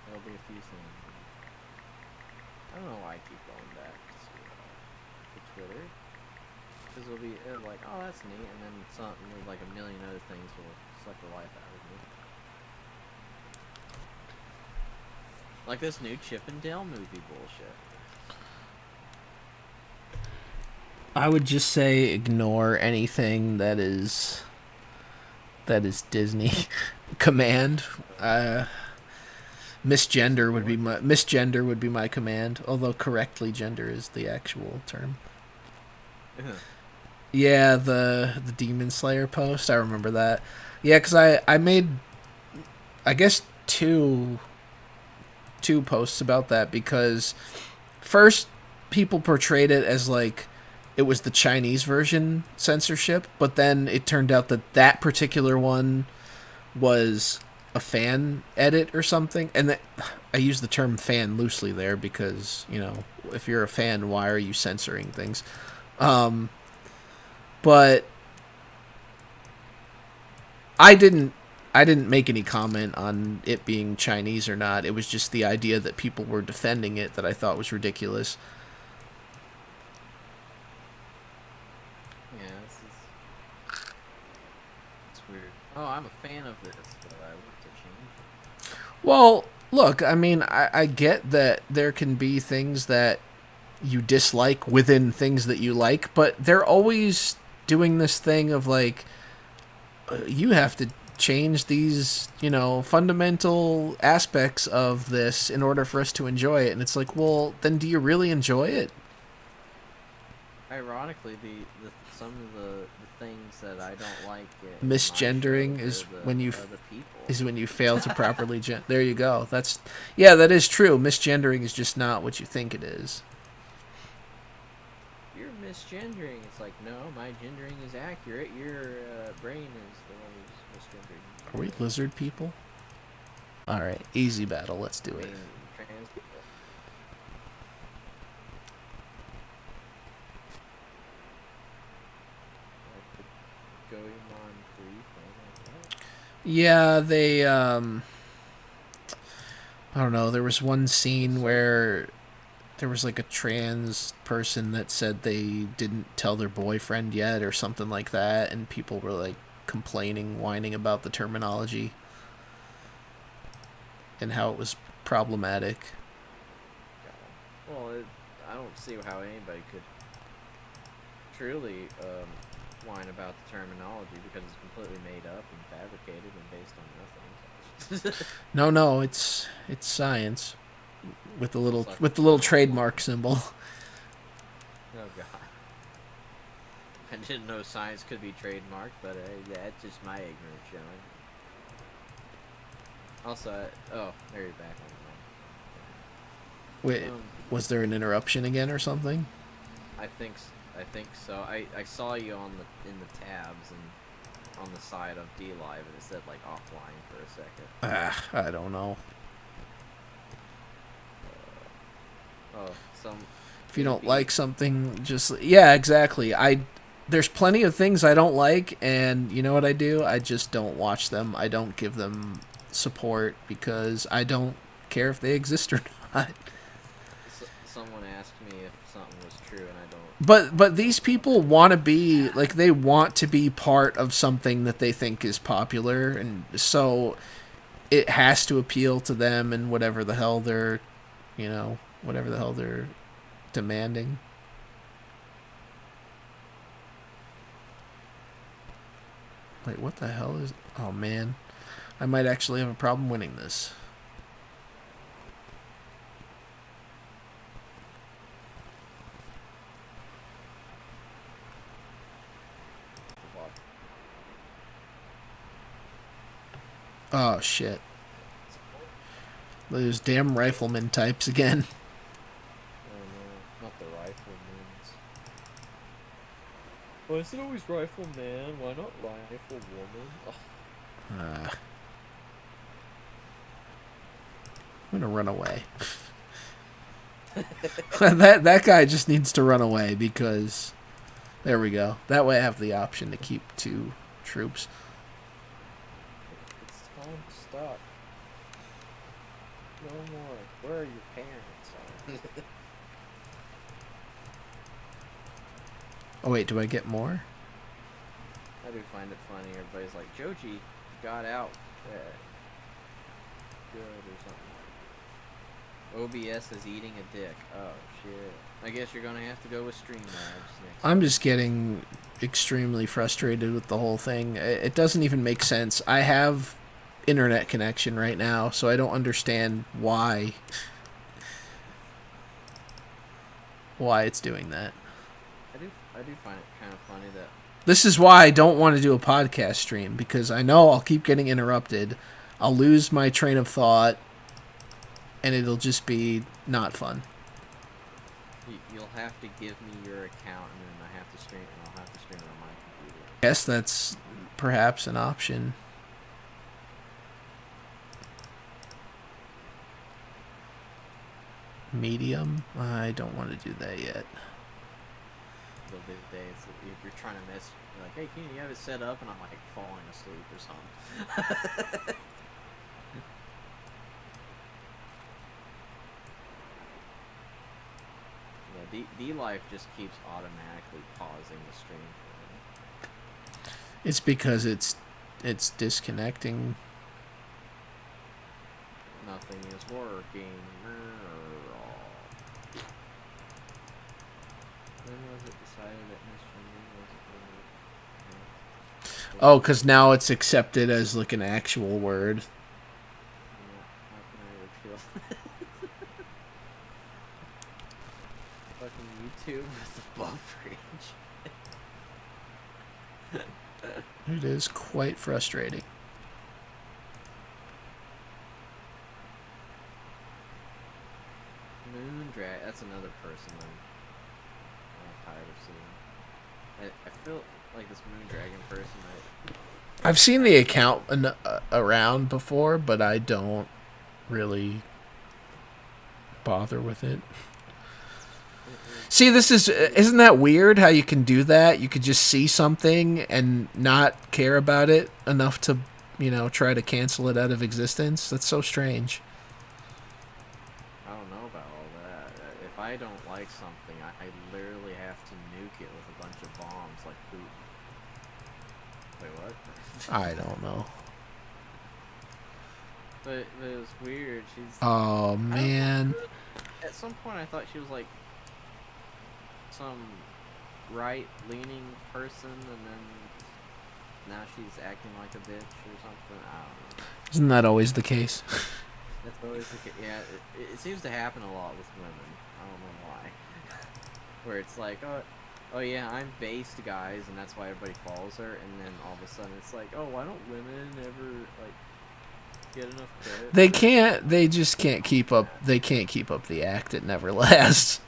There'll be a few things. I don't know why I keep going back to Twitter. Because it'll like, oh, that's neat, and then something like a million other things will suck the life out of me. Like this new Chip and Dale movie bullshit. I would just say ignore anything that is Disney. Command. Misgender would be my command, although correctly gender is the actual term. Yeah, the Demon Slayer post. I remember that. Yeah, because I made, I guess, two posts about that because first people portrayed it as like it was the Chinese version censorship, but then it turned out that that particular one was a fan edit or something. And that, I use the term fan loosely there because, you know, if you're a fan, why are you censoring things? Um, but I didn't I didn't make any comment on it being Chinese or not. It was just the idea that people were defending it that I thought was ridiculous. Yeah, this is it's weird. Oh, I'm a fan of this, but I want to change it. Well, look, I mean, I get that there can be things that you dislike within things that you like, but they're always doing this thing of like, you have to change these, you know, fundamental aspects of this in order for us to enjoy it. And it's like, well, then do you really enjoy it? Ironically, the some of the things that I don't like in my Misgendering shows is are when you are the people. is when you fail to properly there you go. That's, yeah, that is true. Misgendering is just not what you think it is. You're misgendering. It's like, no, my gendering is accurate. Your brain is the one who's misgendering. Are we lizard people? All right, easy battle. Let's do I it. mean, trans people. Like the Goemon brief. I don't know. Yeah, they I don't know, there was one scene where there was like a trans person that said they didn't tell their boyfriend yet or something like that, and people were like complaining, whining about the terminology and how it was problematic. Well, I don't see how anybody could truly whine about the terminology because it's completely made up and fabricated and based on nothing. No, it's science with the little Suck. trademark symbol. Oh god. I didn't know science could be trademarked, but that's just my ignorance showing. Also, oh, there you're back on Wait, was there an interruption again or something? I think so. I saw you on in the tabs and on the side of D Live, and it said like offline for a second. I don't know. Oh, some. If you don't maybe- like something, just, yeah, exactly. There's plenty of things I don't like, and you know what I do? I just don't watch them. I don't give them support because I don't care if they exist or not. Someone asked me if something was true, and I don't. But these people want to be like, they want to be part of something that they think is popular, and so it has to appeal to them and whatever the hell they're, you know, whatever the hell they're demanding. Wait, what the hell is? Oh man, I might actually have a problem winning this. Oh shit. Those damn rifleman types again. Oh no, not the riflemen. Why is it always rifleman? Why not riflewoman? Oh. I'm gonna run away. that guy just needs to run away because there we go. That way I have the option to keep 2 troops. It's time to stop. No more. Where are your parents? Oh wait, do I get more? I do find it funny. Everybody's like, Joji got out. Good or something. OBS is eating a dick. Oh shit. I guess you're gonna have to go with Streamlabs next. I'm just getting extremely frustrated with the whole thing. It doesn't even make sense. I have internet connection right now, so I don't understand why I I do find it kind of funny that. This is why I don't want to do a podcast stream, because I know I'll keep getting interrupted. I'll lose my train of thought, and it'll just be not fun. You'll have to give me your account, and then I have to stream, and I'll have to stream it on my computer. Guess that's perhaps an option. Medium? I don't want to do that yet. The big day, it's if you're trying to mess, you're like, hey, can you have it set up? And I'm like falling asleep or something. Yeah, D-Life just keeps automatically pausing the stream for me. It's because it's disconnecting. Nothing is working. When was it decided that Mr. wasn't Oh, because now it's accepted as like an actual word. Yeah, how can I repeal? Fucking YouTube with the buff range. It is quite frustrating. Moondrag, that's another person I'm tired of seeing. I feel like this Moondragon person, I've seen the account around before, but I don't really bother with it. See, isn't that weird how you can do that? You could just see something and not care about it enough to, try to cancel it out of existence. That's so strange. I don't know about all that. If I don't like something, I literally have to nuke it with a bunch of bombs like Putin. Wait, what? I don't know. But it was weird. She's. Oh, man. At some point, I thought she was like some right-leaning person, and then now she's acting like a bitch or something. I don't know. Isn't that always the case? That's always the case. Yeah, it seems to happen a lot with women. I don't know why. Where it's like, oh yeah, I'm based, guys, and that's why everybody follows her. And then all of a sudden, it's like, oh, why don't women ever like get enough credit? They can't. They just can't keep up. They can't keep up the act. It never lasts.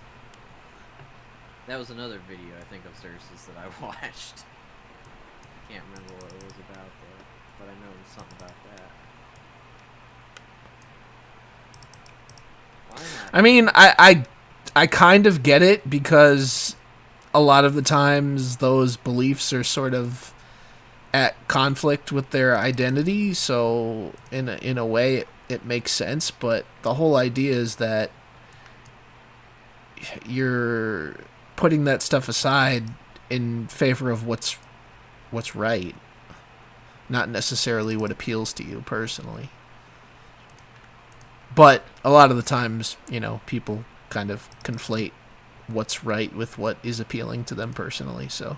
That was another video, I think, of Xerxes that I watched. I can't remember what it was about, though, but I know it was something about that. Why not? I mean, I kind of get it, because a lot of the times those beliefs are sort of at conflict with their identity, so in a way it makes sense, but the whole idea is that you're putting that stuff aside in favor of what's right, not necessarily what appeals to you personally. But a lot of the times, people kind of conflate what's right with what is appealing to them personally, so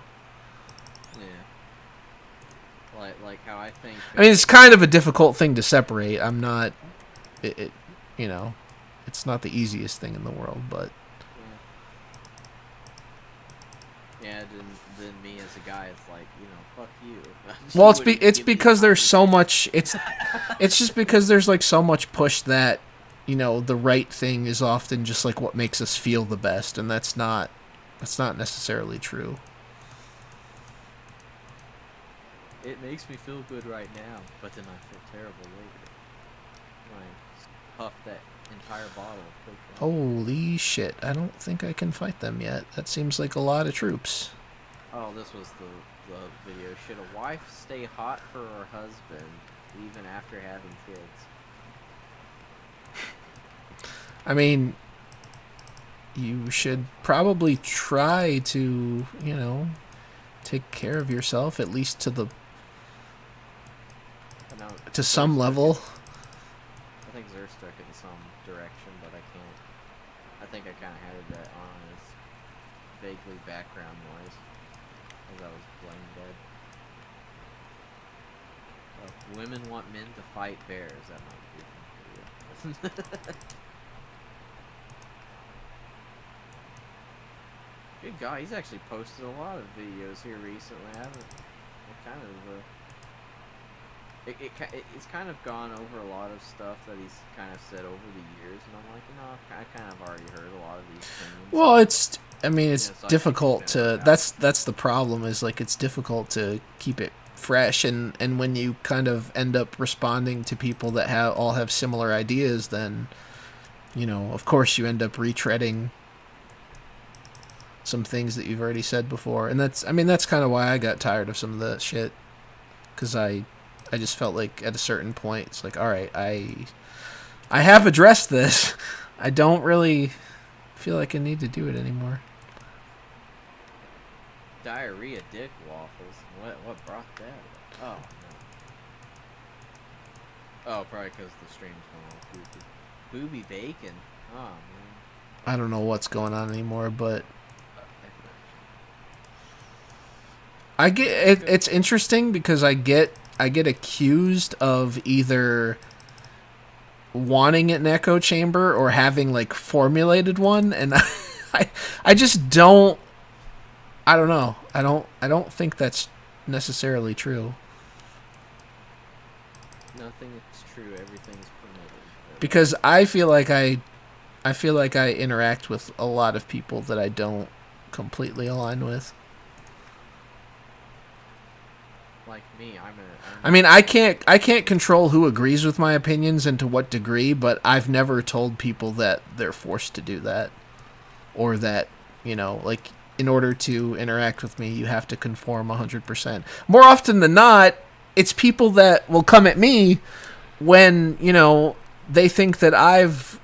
Yeah. Like how I think. I mean, it's kind of a difficult thing to separate. I'm not it's not the easiest thing in the world, but Yeah, then me as a guy, it's like, fuck you. well, it's because there's so much. It's just because there's like so much push that the right thing is often just like what makes us feel the best, and that's not necessarily true. It makes me feel good right now, but then I feel terrible later. When I puff that entire bottle of Coke. Holy shit! I don't think I can fight them yet. That seems like a lot of troops. Oh, this was the video. Should a wife stay hot for her husband even after having kids? I mean, you should probably try to, take care of yourself, at least to some level. I think Xerx took it in some direction, but I can't. I think I kind of had that on as vaguely background noise as I was playing dead. Women want men to fight bears. That might be a fun video. Good God, he's actually posted a lot of videos here recently. I haven't. It kind of. It's kind of gone over a lot of stuff that he's kind of said over the years, and I'm like, I kind of already heard a lot of these things. Well, it's. I mean, it's It's like difficult it's been to. worked out. That's the problem. Is like it's difficult to keep it fresh, and when you kind of end up responding to people that all have similar ideas, then, of course you end up retreading some things that you've already said before, and that's. I mean, that's kind of why I got tired of some of that shit, because I just felt like at a certain point it's like, all right, I have addressed this. I don't really feel like I need to do it anymore. Diarrhea dick waffles. What brought that up? Oh no. Oh, probably because the stream's going all goofy. Booby bacon. Oh man. I don't know what's going on anymore, but I get it. It's interesting because I get accused of either wanting an echo chamber or having like formulated one, and I just don't. I don't know. I don't think that's necessarily true. Nothing is true. Everything's permitted. Because I feel like I interact with a lot of people that I don't completely align with. Like me, I mean, I can't control who agrees with my opinions and to what degree, but I've never told people that they're forced to do that, or that, like, in order to interact with me, you have to conform 100%. More often than not, it's people that will come at me when, they think that I've,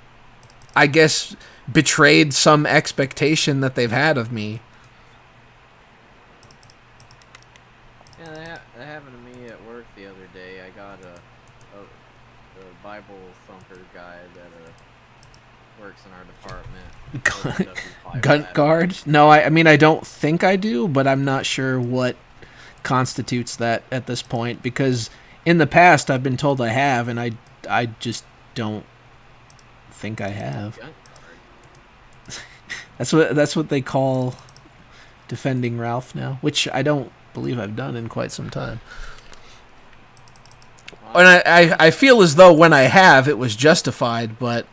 I guess, betrayed some expectation that they've had of me. Yeah, that happened to me at work the other day. I got a Bible thumper guy that works in our department. Gunt guard? No, I mean, I don't think I do, but I'm not sure what constitutes that at this point, because in the past I've been told I have, and I just don't think I have. That's what they call defending Ralph now, which I don't believe I've done in quite some time. And I feel as though when I have, it was justified, but,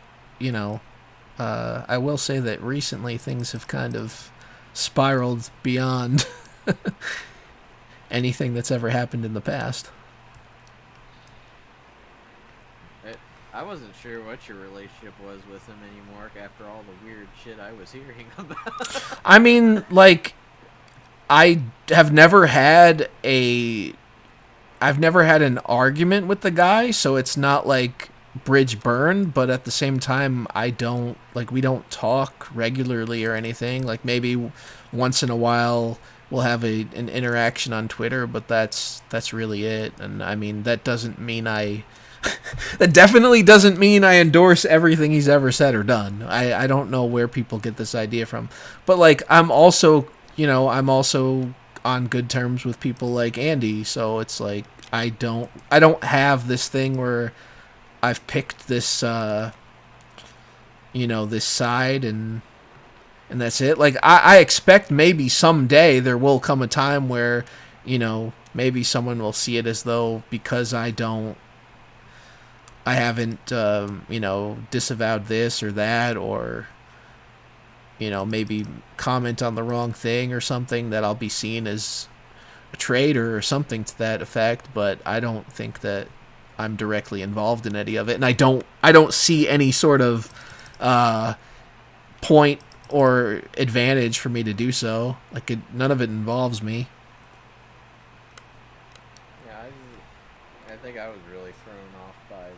I will say that recently things have kind of spiraled beyond anything that's ever happened in the past. I wasn't sure what your relationship was with him anymore after all the weird shit I was hearing about. I mean, like, I've never had an argument with the guy, so it's not like bridge burned, but at the same time, we don't talk regularly or anything. Like, maybe once in a while we'll have an interaction on Twitter, but that's really it. And I mean, that doesn't mean that definitely doesn't mean I endorse everything he's ever said or done. I don't know where people get this idea from, but like, I'm also on good terms with people like Andy, so it's like I don't have this thing where I've picked this this side and that's it. Like, I expect maybe someday there will come a time where, maybe someone will see it as though because I haven't disavowed this or that, or maybe comment on the wrong thing or something, that I'll be seen as a traitor or something to that effect. But I don't think that I'm directly involved in any of it, and I don't see any sort of point or advantage for me to do so. Like, none of it involves me. Yeah, I think I was really thrown off by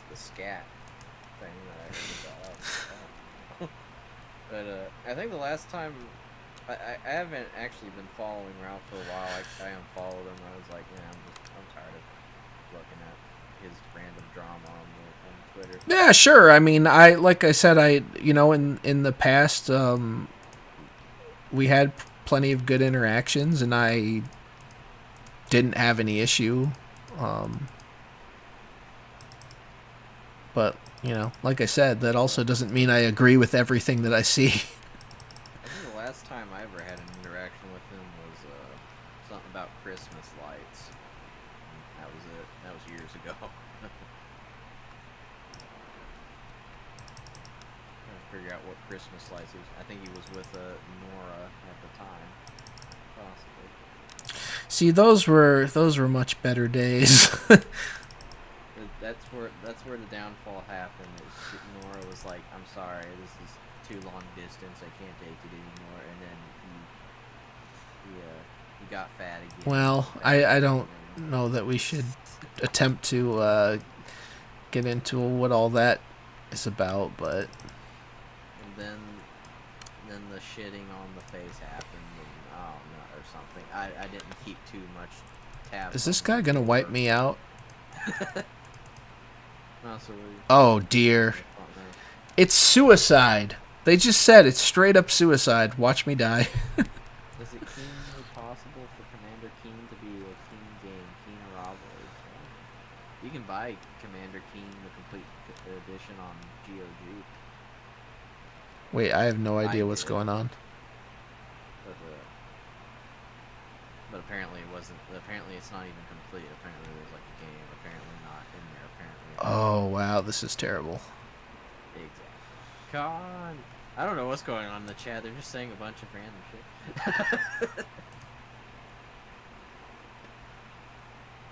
the scat thing that I heard about. But I think the last time I haven't actually been following Ralph for a while. I unfollowed him. I was like, I'm tired of looking at his random drama on Twitter. Yeah, sure. I mean, like I said, in the past, we had plenty of good interactions, and I didn't have any issue. But you know, like I said, that also doesn't mean I agree with everything that I see. I think the last time I ever had an interaction with him was something about Christmas lights. And that was it. That was years ago. Trying to figure out what Christmas lights he was. I think he was with Nora at the time, possibly. See, those were much better days. That's where the downfall happened. Nora was like, "I'm sorry, this is too long distance. I can't take it anymore." And then he got fat again. Well, I don't know that we should attempt to get into what all that is about, but And then the shitting on the face happened, and I don't know, or something. I didn't keep too much tabs. is this guy gonna wipe me out? No, so Oh dear. It's suicide. They just said it's straight up suicide. Watch me die. Is it keenly possible for Commander Keen to be a Keen game, Keen Robbery? You can buy Commander Keen, the complete edition, on GOG. Wait, I have no I idea what's did. going on. But apparently it wasn't. Apparently it's not even complete. Apparently there's like a game. Apparently not in there. Apparently. Oh wow, this is terrible. Exactly. Con. I don't know what's going on in the chat. They're just saying a bunch of random shit.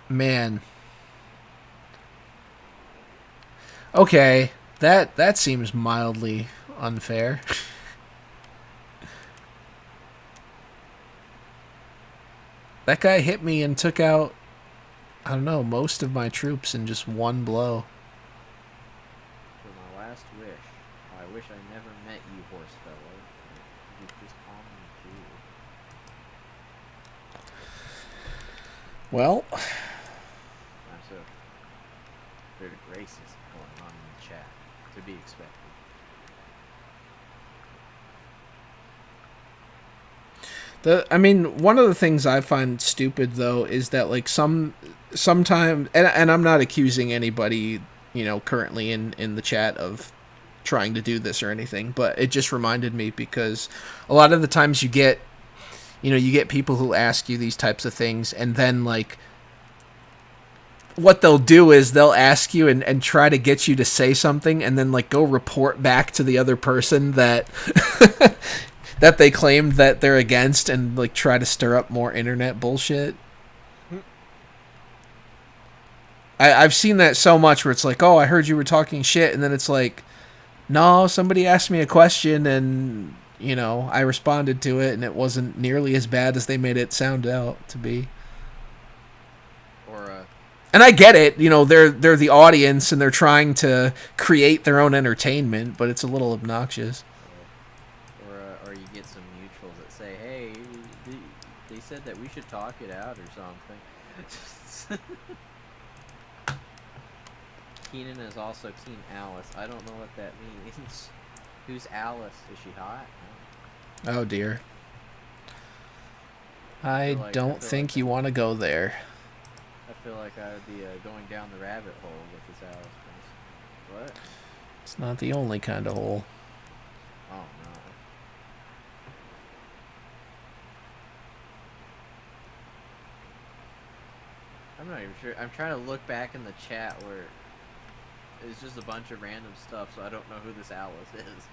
Man. Okay, that seems mildly unfair. That guy hit me and took out, I don't know, most of my troops in just one blow. For my last wish, I wish I never met you, horse fellow. You just call me Jew. Well, I'm so. Bit of racist going on in the chat. To be expected. I mean, one of the things I find stupid though is that like sometimes, and I'm not accusing anybody, you know, currently in the chat of trying to do this or anything, but it just reminded me because a lot of the times you get people who ask you these types of things, and then like what they'll do is they'll ask you and try to get you to say something, and then like go report back to the other person that that they claimed that they're against, and like try to stir up more internet bullshit. I've seen that so much where it's like, oh, I heard you were talking shit, and then it's like, no, somebody asked me a question and, you know, I responded to it, and it wasn't nearly as bad as they made it sound out to be. And I get it, you know, they're the audience and they're trying to create their own entertainment, but it's a little obnoxious. Or you get some neutrals that say, hey, they said that we should talk it out or something. Keenan is also Team Alice. I don't know what that means. Who's Alice? Is she hot? Oh dear. I don't think you want to go there. I feel like I would be going down the rabbit hole with this Alice person. What? It's not the only kind of hole. Oh no. I'm not even sure. I'm trying to look back in the chat where it's just a bunch of random stuff, so I don't know who this Alice is.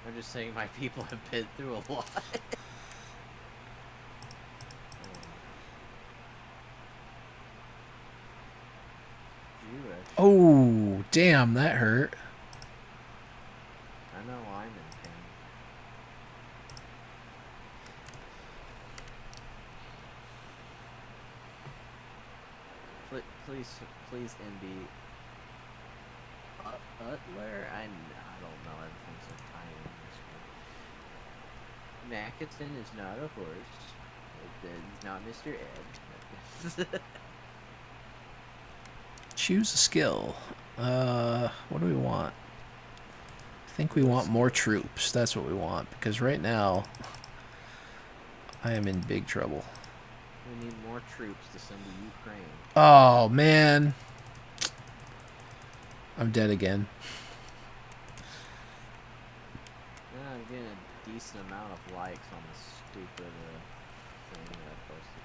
I'm just saying my people have been through a lot. Jewish. Oh, damn, that hurt. I know I'm in pain. Please, NB. Butler? I don't know. Everything's so tiny in this one. Mackinson is not a horse. He's not Mr. Ed. Choose a skill. What do we want? I think we want more troops. That's what we want, because right now I am in big trouble. We need more troops to send to Ukraine. Oh, man. I'm dead again. Yeah, I'm getting a decent amount of likes on this stupid thing that I posted.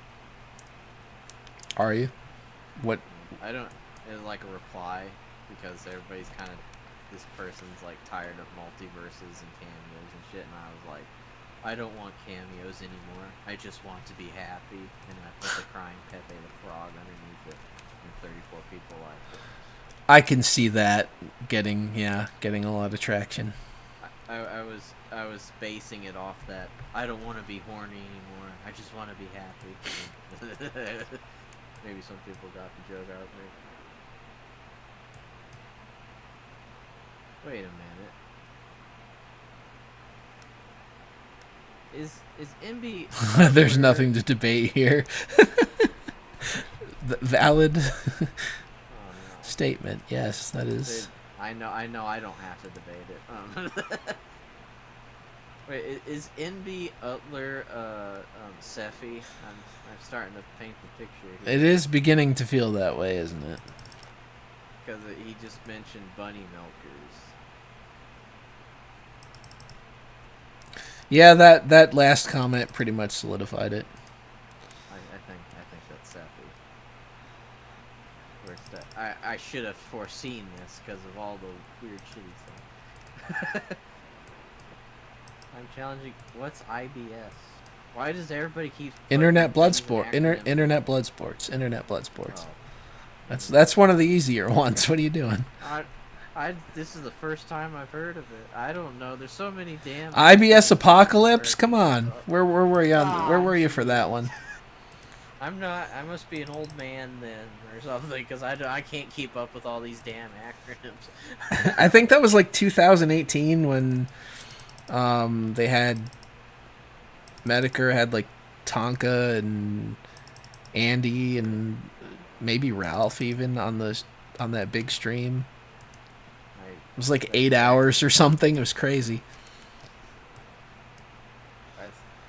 Are you? What? I don't. It's like a reply because everybody's kind of. This person's like tired of multiverses and cameos and shit, and I was like, I don't want cameos anymore. I just want to be happy. And I put the crying Pepe the Frog underneath it, and 34 people liked it. I can see that getting a lot of traction. I was basing it off that I don't want to be horny anymore. I just want to be happy. Maybe some people got the joke out of me. Wait a minute. Is MB? There's nothing to debate here. Valid Oh, no. statement. Yes, that is. I know. I don't have to debate it. Wait, is NB Utler Seffi? I'm starting to paint the picture here. It is beginning to feel that way, isn't it? Because he just mentioned bunny milkers. Yeah, that last comment pretty much solidified it. I think that's Seffi. Where's that? I should have foreseen this because of all the weird shit he said. I'm challenging. What's IBS? Why does everybody keep Internet blood putting sport. acronyms? Internet blood sports. Internet blood sports. Oh. That's one of the easier ones. What are you doing? This is the first time I've heard of it. I don't know. There's so many damn IBS Apocalypse. Come on. Where were you on? Where were you for that one? I'm not. I must be an old man then, or something, because I can't keep up with all these damn acronyms. I think that was like 2018 when they had Medicare had like Tonka and Andy and maybe Ralph even on that big stream. It was like 8 hours or something. It was crazy.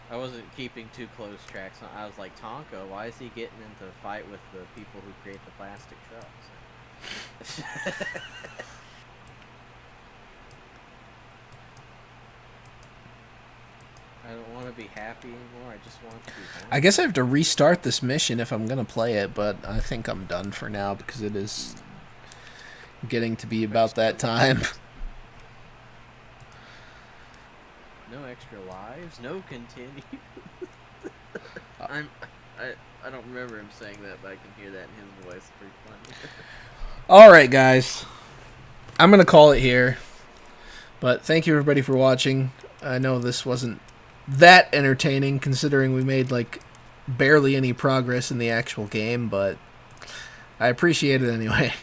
I wasn't keeping too close tracks. I was like, Tonka, why is he getting into a fight with the people who create the plastic trucks? I don't want to be happy anymore. I just want to be happy. I guess I have to restart this mission if I'm going to play it, but I think I'm done for now because it is getting to be about that time. No extra lives, no continue. I don't remember him saying that, but I can hear that in his voice. It's pretty funny. All right, guys. I'm going to call it here. But thank you, everybody, for watching. I know this wasn't that entertaining, considering we made, like, barely any progress in the actual game, but I appreciate it anyway.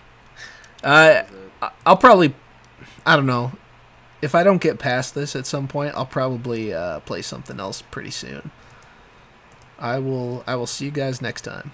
I'll probably... I don't know. If I don't get past this at some point, I'll probably play something else pretty soon. I will see you guys next time.